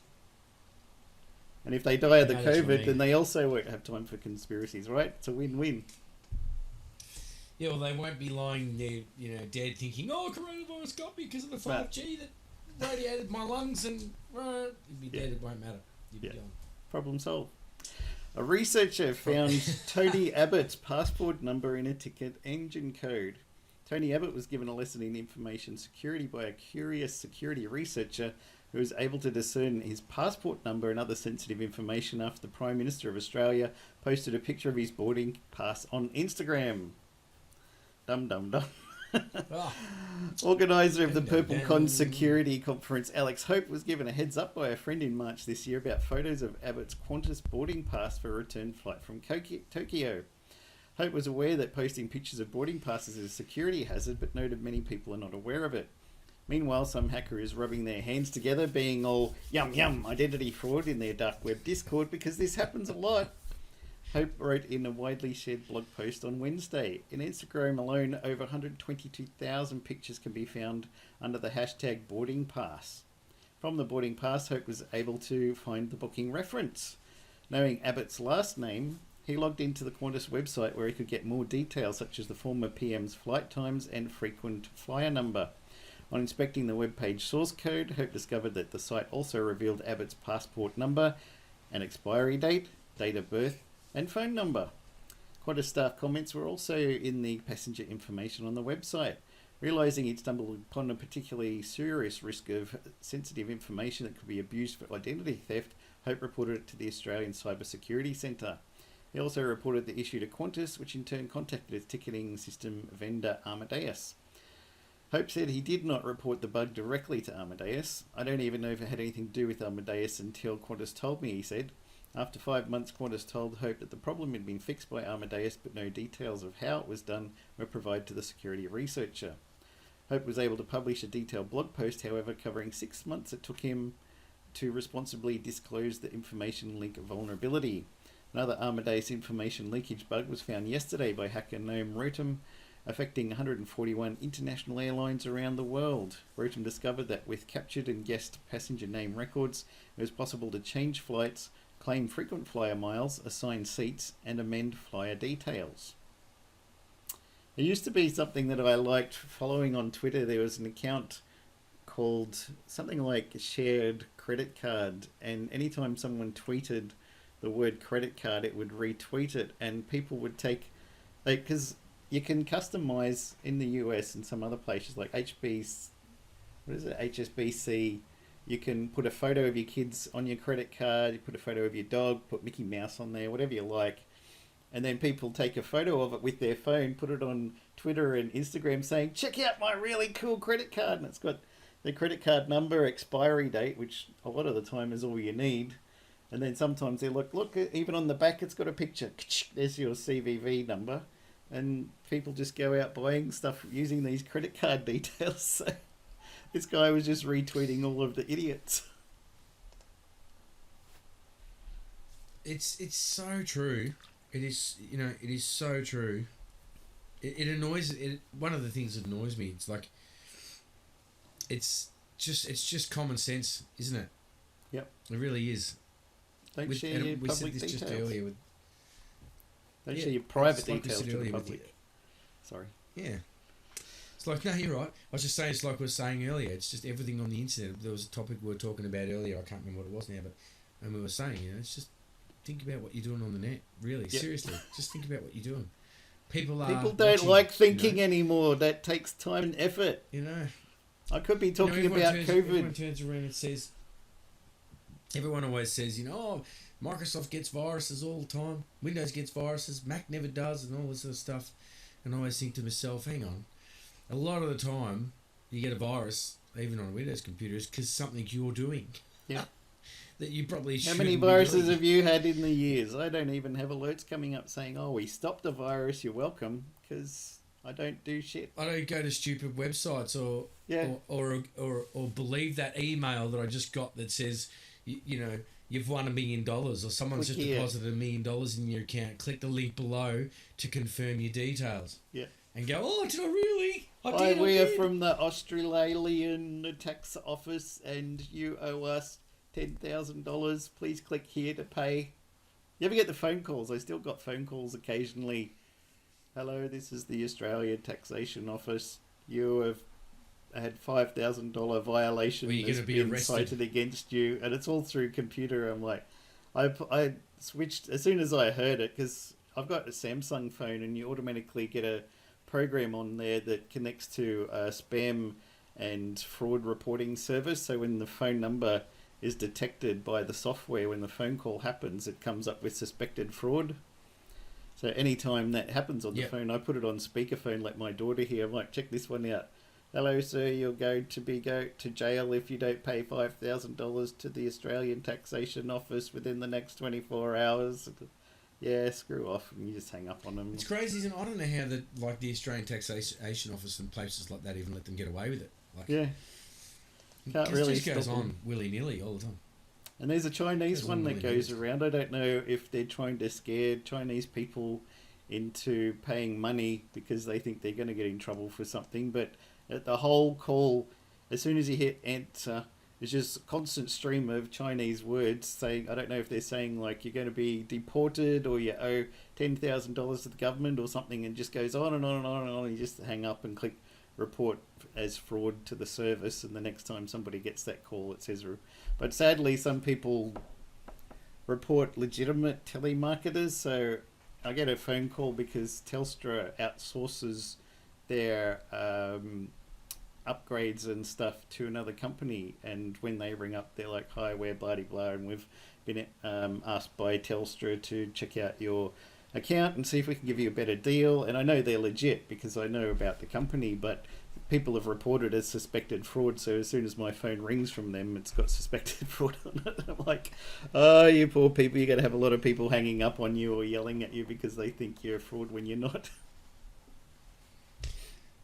And if they die of the COVID, then they also won't have time for conspiracies, right? It's a win-win. Yeah, well, they won't be lying there, dead, thinking, "Oh, coronavirus got me because of the 5G that radiated my lungs," and you'd be dead. It won't matter. You'd be gone. Problem solved. A researcher found Tony Abbott's passport number in a ticket engine code. Tony Abbott was given a lesson in information security by a curious security researcher who was able to discern his passport number and other sensitive information after the Prime Minister of Australia posted a picture of his boarding pass on Instagram. Dum dum dum. Organiser of the Purple Con Security Conference, Alex Hope, was given a heads up by a friend in March this year about photos of Abbott's Qantas boarding pass for a return flight from Tokyo. Hope was aware that posting pictures of boarding passes is a security hazard, but noted many people are not aware of it. Meanwhile, some hacker is rubbing their hands together, being all yum yum identity fraud in their dark web Discord, because this happens a lot. Hope wrote in a widely shared blog post on Wednesday. In Instagram alone, over 122,000 pictures can be found under the hashtag boarding pass. From the boarding pass, Hope was able to find the booking reference. Knowing Abbott's last name, he logged into the Qantas website where he could get more details such as the former PM's flight times and frequent flyer number. On inspecting the webpage source code, Hope discovered that the site also revealed Abbott's passport number, an expiry date, date of birth, and phone number. Qantas staff comments were also in the passenger information on the website. Realising he'd stumbled upon a particularly serious risk of sensitive information that could be abused for identity theft, Hope reported it to the Australian Cyber Security Centre. He also reported the issue to Qantas, which in turn contacted its ticketing system vendor Amadeus. Hope said he did not report the bug directly to Amadeus. I don't even know if it had anything to do with Amadeus until Qantas told me, he said. After 5 months, Qantas told Hope that the problem had been fixed by Amadeus, but no details of how it was done were provided to the security researcher. Hope was able to publish a detailed blog post, however, covering 6 months it took him to responsibly disclose the information leak vulnerability. Another Amadeus information leakage bug was found yesterday by hacker Noam Rotem, affecting 141 international airlines around the world. Rotem discovered that with captured and guessed passenger name records, it was possible to change flights, claim frequent flyer miles, assign seats, and amend flyer details. It used to be something that I liked following on Twitter. There was an account called something like Shared Credit Card, and anytime someone tweeted the word credit card, it would retweet it, and people would take, because you can customize in the US and some other places like HSBC. You can put a photo of your kids on your credit card, you put a photo of your dog, put Mickey Mouse on there, whatever you like. And then people take a photo of it with their phone, put it on Twitter and Instagram saying, check out my really cool credit card. And it's got the credit card number, expiry date, which a lot of the time is all you need. And then sometimes they look, even on the back, it's got a picture. There's your CVV number. And people just go out buying stuff using these credit card details. So this guy was just retweeting all of the idiots. It's so true. It is, it is so true. It annoys. One of the things that annoys me. It's like, it's just common sense, isn't it? Yep. It really is. Don't share your we public said this details. just earlier. Don't share your private like details to the with public. Sorry. Yeah. It's like, no, you're right. I was just saying, it's like we were saying earlier. It's just everything on the internet. There was a topic we were talking about earlier. I can't remember what it was now, and we were saying, it's just think about what you're doing on the net. Really, seriously, just think about what you're doing. People don't watching, like thinking anymore. That takes time and effort. I could be talking about COVID. Everyone turns around and says, everyone always says, Microsoft gets viruses all the time. Windows gets viruses. Mac never does, and all this sort of stuff. And I always think to myself, hang on. A lot of the time, you get a virus, even on a Windows computer, is because something you're doing. Yeah. That you probably shouldn't. How many viruses have you had in the years? I don't even have alerts coming up saying, "Oh, we stopped the virus. You're welcome," because I don't do shit. I don't go to stupid websites or believe that email that I just got that says, you've won $1 million, or someone's just deposited $1 million in your account. Click the link below to confirm your details. Yeah. And go, oh, did I really? We are from the Australian tax office, and you owe us $10,000. Please click here to pay. You ever get the phone calls? I still got phone calls occasionally. Hello, this is the Australian Taxation Office. You have had $5,000 violation that's been cited against you, and it's all through computer. I'm like, I switched as soon as I heard it, because I've got a Samsung phone, and you automatically get a program on there that connects to a spam and fraud reporting service. So when the phone number is detected by the software, when the phone call happens, it comes up with suspected fraud. So anytime that happens on the phone, I put it on speakerphone, let my daughter hear. I'm like, check this one out. Hello, sir, you're going to go to jail if you don't pay $5,000 to the Australian Taxation Office within the next 24 hours. Yeah, screw off, and you just hang up on them. It's crazy, isn't it? I don't know how the Australian Taxation Office and places like that even let them get away with it. Can't really. It just goes on willy-nilly all the time. And there's a Chinese one that goes around. I don't know if they're trying to scare Chinese people into paying money because they think they're going to get in trouble for something. But at the whole call, as soon as you hit enter, it's just a constant stream of Chinese words saying, I don't know if they're saying like you're going to be deported or you owe $10,000 to the government or something, and just goes on and on and on and on. And you just hang up and click report as fraud to the service, and the next time somebody gets that call it says. But sadly some people report legitimate telemarketers, so I get a phone call because Telstra outsources their upgrades and stuff to another company, and when they ring up, they're like, "Hi, we're blah de blah, and we've been asked by Telstra to check out your account and see if we can give you a better deal." And I know they're legit because I know about the company, but people have reported as suspected fraud, so as soon as my phone rings from them, it's got suspected fraud on it. I'm like, oh, you poor people, you're going to have a lot of people hanging up on you or yelling at you because they think you're a fraud when you're not.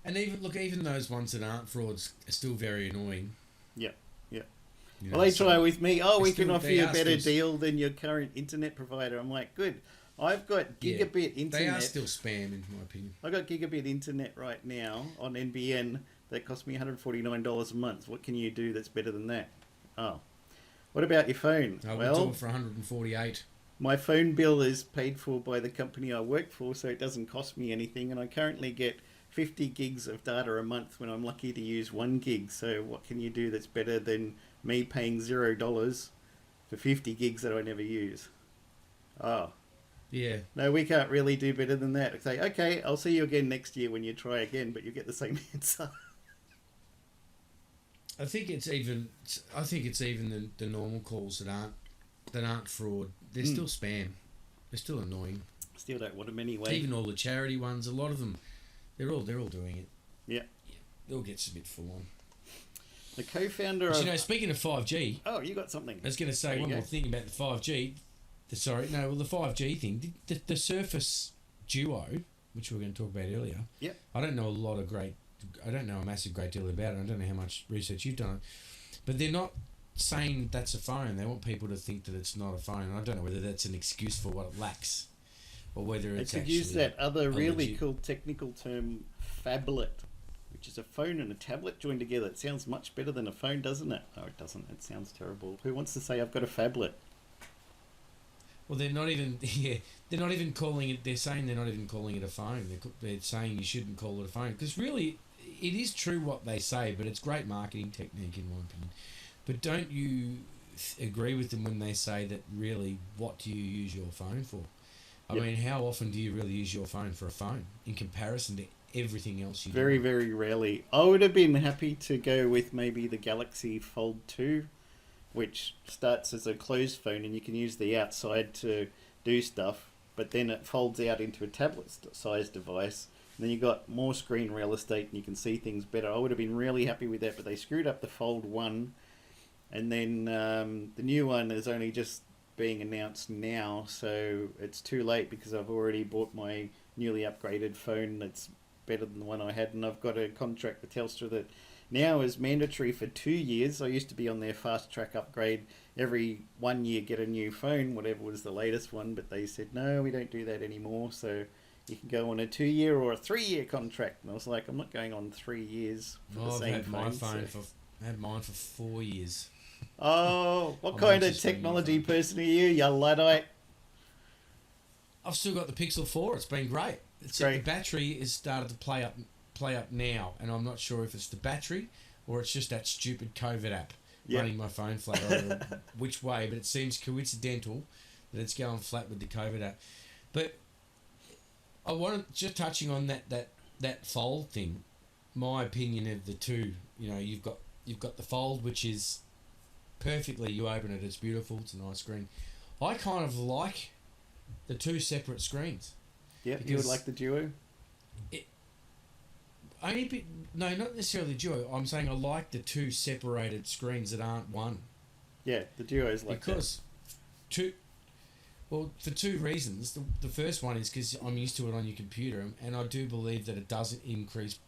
And even those ones that aren't frauds are still very annoying. Yeah, yeah. You Well, know, they so try with me, oh, we can still, offer they you a are better still, deal than your current internet provider. I'm like, good. I've got gigabit internet. They are still spam, in my opinion. I've got gigabit internet right now on NBN that costs me $149 a month. What can you do that's better than that? Oh. What about your phone? I Well, will do it for 148. my phone bill is paid for by the company I work for, so it doesn't cost me anything, and I currently get 50 gigs of data a month when I'm lucky to use 1 gig. So what can you do that's better than me paying $0 for 50 gigs that I never use? Oh. Yeah. No, we can't really do better than that. I say, okay, I'll see you again next year when you try again, but you get the same answer. I think it's even the normal calls that aren't fraud. They're still spam. They're still annoying. Still don't want them anyway. Even all the charity ones, a lot of them, they're all doing it. Yeah. It all gets a bit full on. The co-founder But, of... you know, speaking of 5G... Oh, you got something. I was going to say one more thing about the 5G. The 5G thing. The Surface Duo, which we were going to talk about earlier. Yep. I don't know a massive great deal about it. I don't know how much research you've done. But they're not saying that's a phone. They want people to think that it's not a phone. I don't know whether that's an excuse for what it lacks, or whether it's they could actually use that other really legit... cool technical term, phablet, which is a phone and a tablet joined together. It sounds much better than a phone, doesn't it? No, it doesn't. It sounds terrible. Who wants to say I've got a phablet? Well, they're not even. Yeah, they're not even calling it. They're saying they're not even calling it a phone. They're saying you shouldn't call it a phone because really, it is true what they say, but it's great marketing technique in my opinion. But don't you agree with them when they say that really, what do you use your phone for? I mean, how often do you really use your phone for a phone in comparison to everything else you do? Very, very rarely. I would have been happy to go with maybe the Galaxy Fold 2, which starts as a closed phone and you can use the outside to do stuff, but then it folds out into a tablet-sized device. And then you got more screen real estate and you can see things better. I would have been really happy with that, but they screwed up the Fold 1. And then the new one is only just being announced now, so it's too late because I've already bought my newly upgraded phone that's better than the one I had, and I've got a contract with Telstra that now is mandatory for 2 years. I used to be on their fast track upgrade. Every 1 year get a new phone, whatever was the latest one, but they said, no, we don't do that anymore, so you can go on a 2 year or a 3 year contract. And I was like, I'm not going on 3 years for the same phone. I had mine for 4 years. Oh, what kind of technology person are you, you Luddite? I've still got the Pixel 4. It's been great. The battery has started to play up now, and I'm not sure if it's the battery or it's just that stupid COVID app running my phone flat, or which way, but it seems coincidental that it's going flat with the COVID app. But I wanted, just touching on that Fold thing, my opinion of the two, you know, you've got the Fold, which is perfectly, you open it, it's beautiful, it's a nice screen. I kind of like the two separate screens. Yeah, you would like the Duo? No, not necessarily the Duo. I'm saying I like the two separated screens that aren't one. Yeah, the Duo is like because for two reasons. The first one is because I'm used to it on your computer, and I do believe that it does increase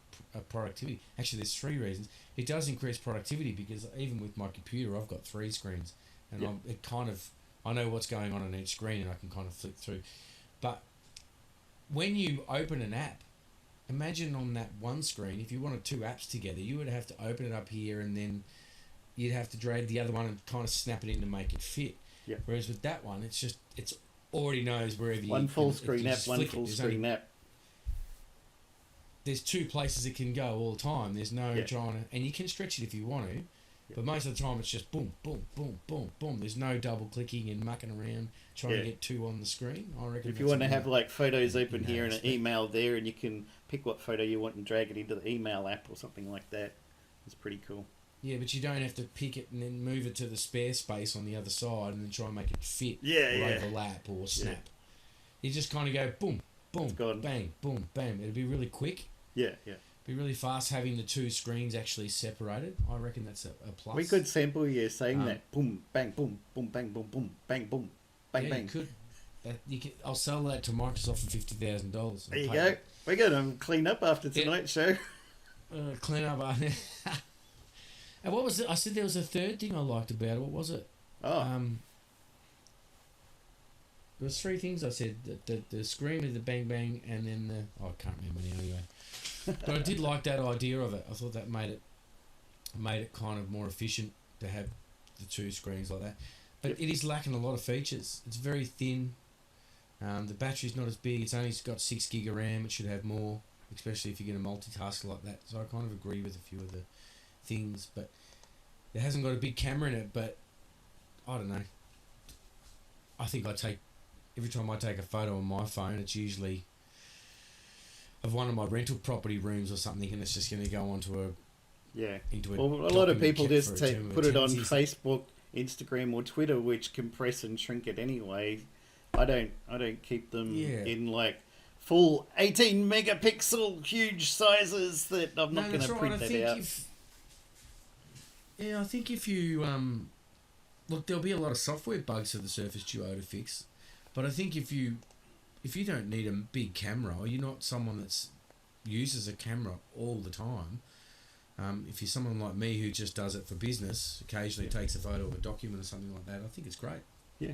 productivity. Actually, there's 3 reasons. It does increase productivity because even with my computer, I've got 3 screens, and I know what's going on each screen, and I can kind of flick through. But when you open an app, imagine on that one screen, if you wanted 2 apps together, you would have to open it up here, and then you'd have to drag the other one and kind of snap it in to make it fit. Yeah. Whereas with that one, it's already knows wherever you... One full screen app, one full screen app. There's 2 places it can go all the time. There's no trying to... And you can stretch it if you want to, But most of the time it's just boom, boom, boom, boom, boom. There's no double clicking and mucking around trying to get two on the screen. I reckon if you want to have like photos open here and an aspect. email there, and you can pick what photo you want and drag it into the email app or something like that, it's pretty cool. Yeah, but you don't have to pick it and then move it to the spare space on the other side and then try and make it fit or overlap or snap. You just kind of go boom, boom, bang, boom, bang. It'll be really quick. Yeah, yeah. Be really fast having the two screens actually separated. I reckon that's a plus. We could sample you saying that. Boom, bang, boom, boom, bang, boom, boom, bang, boom, bang, bang. You could. I'll sell that to Microsoft for $50,000. There you go. We're going to clean up after tonight's show. Clean up. And what was it? I said there was a third thing I liked about it. What was it? Oh. There was three things I said. The scream of the bang bang and then the... I can't remember now anyway. But I did like that idea of it. I thought that made it kind of more efficient to have the two screens like that. But it is lacking a lot of features. It's very thin. The battery's not as big. It's only got 6 gig of RAM. It should have more, especially if you get a multitasker like that. So I kind of agree with a few of the things. But it hasn't got a big camera in it. But I don't know. I think every time I take a photo on my phone, it's usually of one of my rental property rooms or something, and it's just going to go onto a lot of people just put it on Facebook, Instagram, or Twitter, which compress and shrink it anyway. I don't keep them in like full 18 megapixel huge sizes that I'm not going to print that out. I think if you look, there'll be a lot of software bugs for the Surface Duo to fix, but I think if you don't need a big camera, or you're not someone that uses a camera all the time, if you're someone like me who just does it for business, occasionally takes a photo of a document or something like that, I think it's great. Yeah.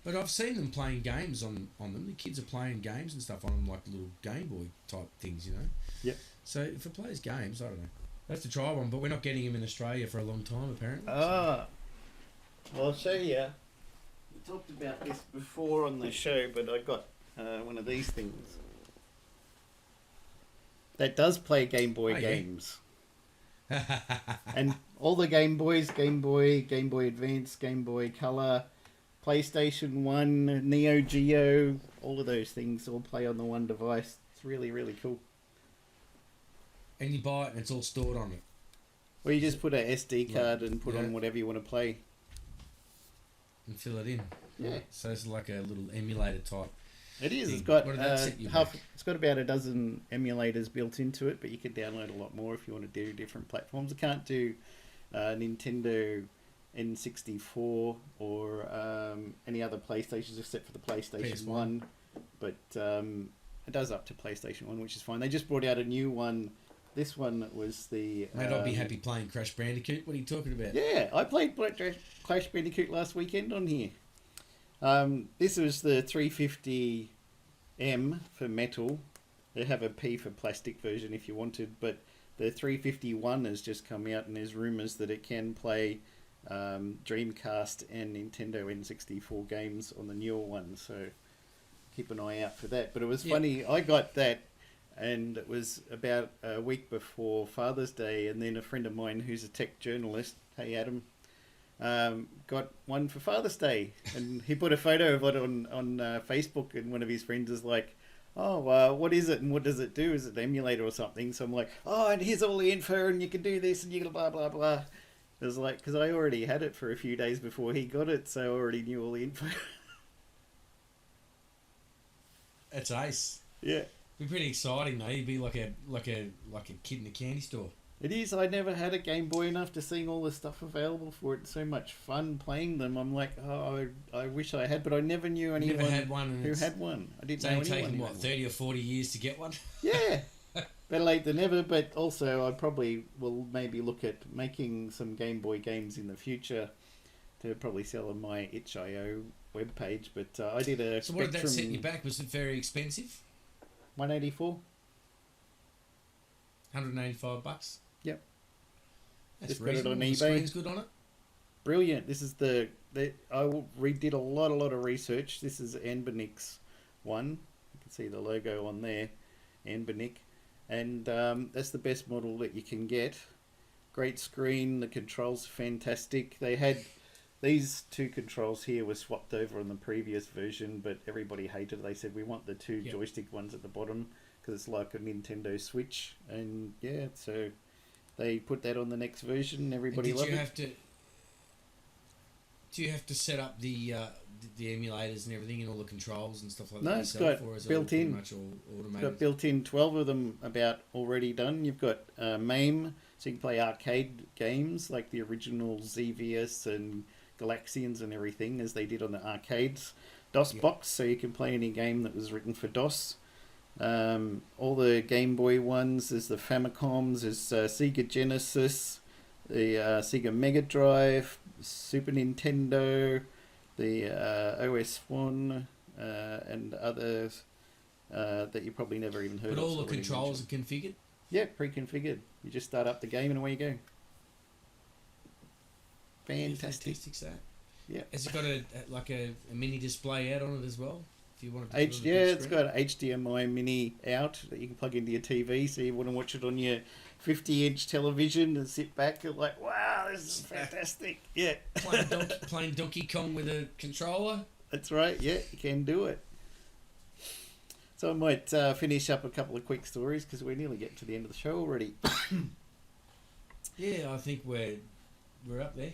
But I've seen them playing games on them. The kids are playing games and stuff on them, like little Game Boy type things, you know? Yep. So if it plays games, I don't know. That's to try one, but we're not getting them in Australia for a long time, apparently. Well, I'll show you. We talked about this before on the show, but I got one of these things that does play Game Boy games. And all the Game Boys, Game Boy Advance, Game Boy Color, PlayStation 1, Neo Geo, all of those things all play on the one device. It's really, really cool. And you buy it and it's all stored on it. Well, you just put an SD card and put on whatever you want to play. And fill it in. Yeah. So it's like a little emulator type. It is. Thing. It's got back? It's got about a dozen emulators built into it, but you can download a lot more if you want to do different platforms. I can't do Nintendo N64 or any other PlayStations except for the PlayStation 1. But it does up to PlayStation 1, which is fine. They just brought out a new one. This one was the... Mate, I'd be happy playing Crash Bandicoot. What are you talking about? Yeah, I played Crash Bandicoot last weekend on here. This was the 350M for metal. They have a P for plastic version if you wanted, but the 351 has just come out, and there's rumours that it can play Dreamcast and Nintendo N64 games on the newer one, so keep an eye out for that. But it was funny, I got that, and it was about a week before Father's Day, and then a friend of mine who's a tech journalist, hey Adam, got one for Father's Day, and he put a photo of it on Facebook, and one of his friends is like, oh, what is it and what does it do? Is it an emulator or something? So I'm like, oh, and here's all the info, and you can do this, and you can blah, blah, blah. It was like, because I already had it for a few days before he got it, so I already knew all the info. That's ace. Yeah. It'd be pretty exciting though. You'd be like a kid in a candy store. It is. I never had a Game Boy enough to see all the stuff available for it. It's so much fun playing them. I'm like, oh, I wish I had, but I never knew anyone who had one. I didn't know anyone. It's only taken, 30 or 40 years to get one? Yeah. Better late than never, but also I probably will maybe look at making some Game Boy games in the future to probably sell on my itch.io webpage. But I did a So what did that set you back? Was it very expensive? $184. $185. Yep. That's just got it on reasonable. The eBay. screen's good on it. Brilliant. This is redid a lot of research. This is Anbernick's one. You can see the logo on there, Anbernick, and that's the best model that you can get. great screen. The controls are fantastic. They had these two controls here were swapped over on the previous version, but everybody hated it. They said we want the two joystick ones at the bottom because it's like a Nintendo Switch, and yeah, so they put that on the next version. Everybody loved it. Do you have to set up the emulators and everything and all the controls and stuff like that? No, it's got built-in. Much all automated. It's got built-in 12 of them about already done. You've got MAME, so you can play arcade games like the original ZVS and Galaxians and everything, as they did on the arcades. DOSBox, so you can play any game that was written for DOS. All the Game Boy ones, there's the Famicoms, there's Sega Genesis, the Sega Mega Drive, Super Nintendo, the OS1, and others that you probably never even heard of. But all the controls are configured? Yeah, pre-configured. You just start up the game and away you go. Fantastic. That. Yeah. Has it got a mini display out on it as well? If you want to it's got an HDMI mini out that you can plug into your TV, so you want to watch it on your 50-inch television and sit back and like, wow, this is fantastic. Yeah. Playing Donkey Kong with a controller. That's right. Yeah, you can do it. So I might finish up a couple of quick stories because we're nearly getting to the end of the show already. Yeah, I think we're up there.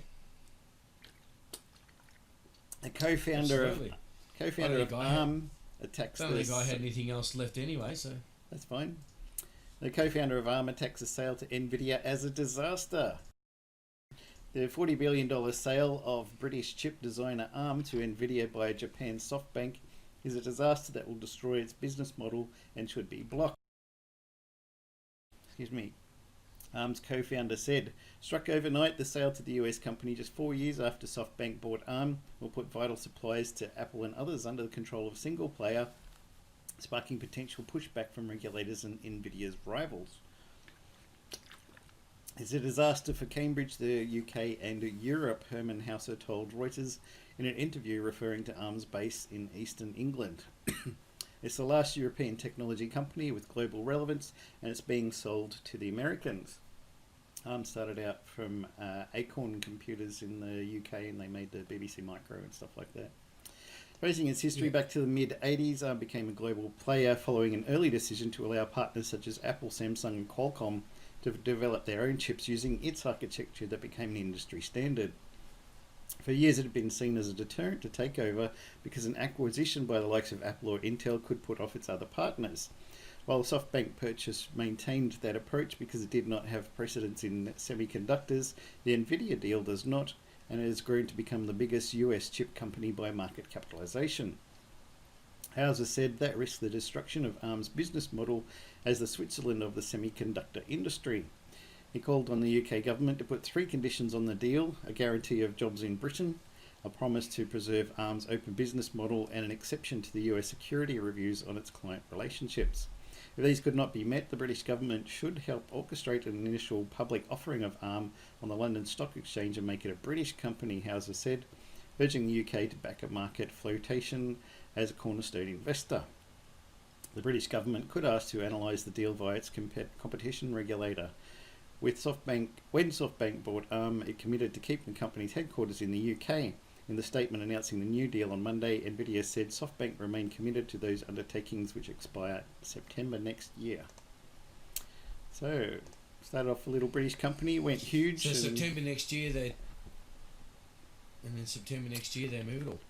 The co-founder of ARM attacks the... I don't think I had anything else left anyway, so... That's fine. The co-founder of ARM attacks the sale to NVIDIA as a disaster. The $40 billion sale of British chip designer ARM to NVIDIA by Japan's SoftBank is a disaster that will destroy its business model and should be blocked. Excuse me. ARM's co-founder said, struck overnight, the sale to the US company just 4 years after SoftBank bought ARM will put vital supplies to Apple and others under the control of a single player, sparking potential pushback from regulators and NVIDIA's rivals. It's a disaster for Cambridge, the UK and Europe, Herman Hauser told Reuters in an interview referring to ARM's base in eastern England. It's the last European technology company with global relevance, and it's being sold to the Americans. ARM started out from Acorn Computers in the UK, and they made the BBC Micro and stuff like that. Tracing its history back to the mid-80s, ARM became a global player following an early decision to allow partners such as Apple, Samsung and Qualcomm to develop their own chips using its architecture that became an industry standard. For years it had been seen as a deterrent to takeover because an acquisition by the likes of Apple or Intel could put off its other partners. While the SoftBank purchase maintained that approach because it did not have precedence in semiconductors, the NVIDIA deal does not, and it has grown to become the biggest US chip company by market capitalization. Hauser said that risks the destruction of ARM's business model as the Switzerland of the semiconductor industry. He called on the UK government to put 3 conditions on the deal: a guarantee of jobs in Britain, a promise to preserve ARM's open business model, and an exception to the US security reviews on its client relationships. If these could not be met, the British government should help orchestrate an initial public offering of ARM on the London Stock Exchange and make it a British company, Hauser said, urging the UK to back a market flotation as a cornerstone investor. The British government could ask to analyse the deal via its competition regulator. When SoftBank bought ARM, it committed to keeping the company's headquarters in the UK. In the statement announcing the new deal on Monday, NVIDIA said SoftBank remained committed to those undertakings which expire September next year. So, started off a little British company, went huge. So September next year they move it all.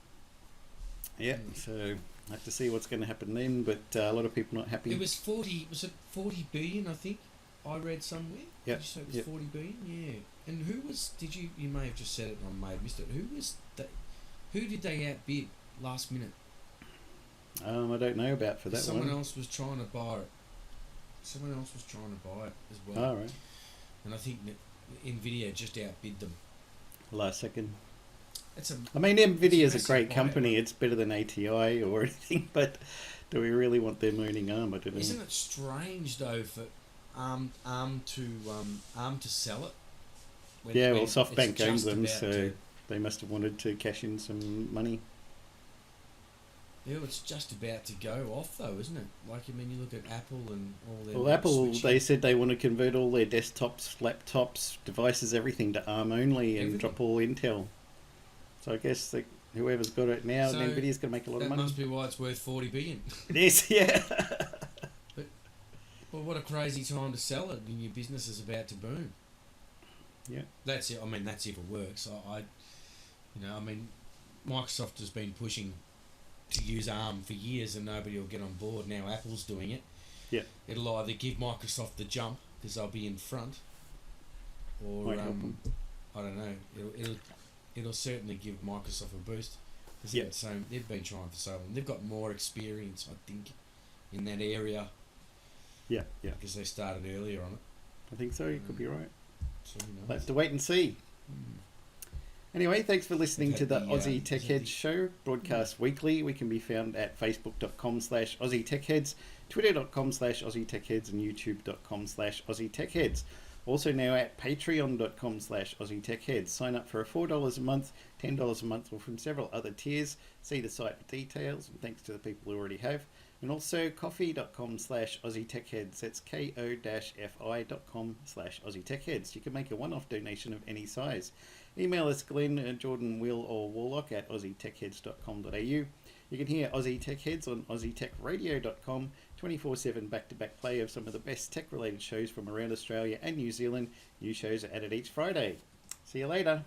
Yeah, so I have to see what's going to happen then, but a lot of people not happy. It was 40 billion, I think? I read somewhere. Yeah. Did you say it was 40 billion? Yeah. And who was? You may have just said it, and I may have missed it. Who did they outbid last minute? I don't know about for that Someone one. else was trying to buy it. Someone else was trying to buy it as well. All right. And I think that NVIDIA just outbid them. Last second. I mean, NVIDIA is a great company. It's better than ATI or anything, but do we really want them owning ARM? I don't know. Isn't it strange though for ARM to sell it? Well, SoftBank owns them, so they must have wanted to cash in some money. Yeah, it's just about to go off though, isn't it? Like, I mean, you look at Apple and all their... Well, Apple, switching. they said they want to convert all their desktops, laptops, devices, everything to ARM only and Everything. drop all Intel. So I guess whoever's got it now, So NVIDIA's going to make a lot of That money. must be why it's worth 40 billion. It is, yeah. Well, what a crazy time to sell it when your business is about to boom. Yeah. That's it. I mean, that's if it works. I mean, Microsoft has been pushing to use ARM for years and nobody will get on board. Now Apple's doing it. Yeah. It'll either give Microsoft the jump because they'll be in front, or Might help them. I don't know. It'll certainly give Microsoft a boost. Because Yeah. they've been trying for so long. They've got more experience, I think, in that area Yeah, yeah. because they started earlier on it. I think so. You could be right. So who knows? We'll have to wait and see. Anyway, thanks for listening to the The, Aussie Tech Heads show, broadcast weekly. We can be found at facebook.com/Aussie Tech Heads, twitter.com/Aussie Tech Heads, and youtube.com/Aussie Tech Heads. Also now at patreon.com/Aussie Tech Heads. Sign up for $4 a month, $10 a month, or from several other tiers. See the site for details, and thanks to the people who already have. And also coffee.com/Aussie Tech Heads. That's ko-fi.com/Aussie Tech Heads. You can make a one-off donation of any size. Email us Glenn, Jordan, Will, or Warlock at aussietechheads.com.au. You can hear Aussie Tech Heads on aussietechradio.com, 24/7 back-to-back play of some of the best tech-related shows from around Australia and New Zealand. New shows are added each Friday. See you later.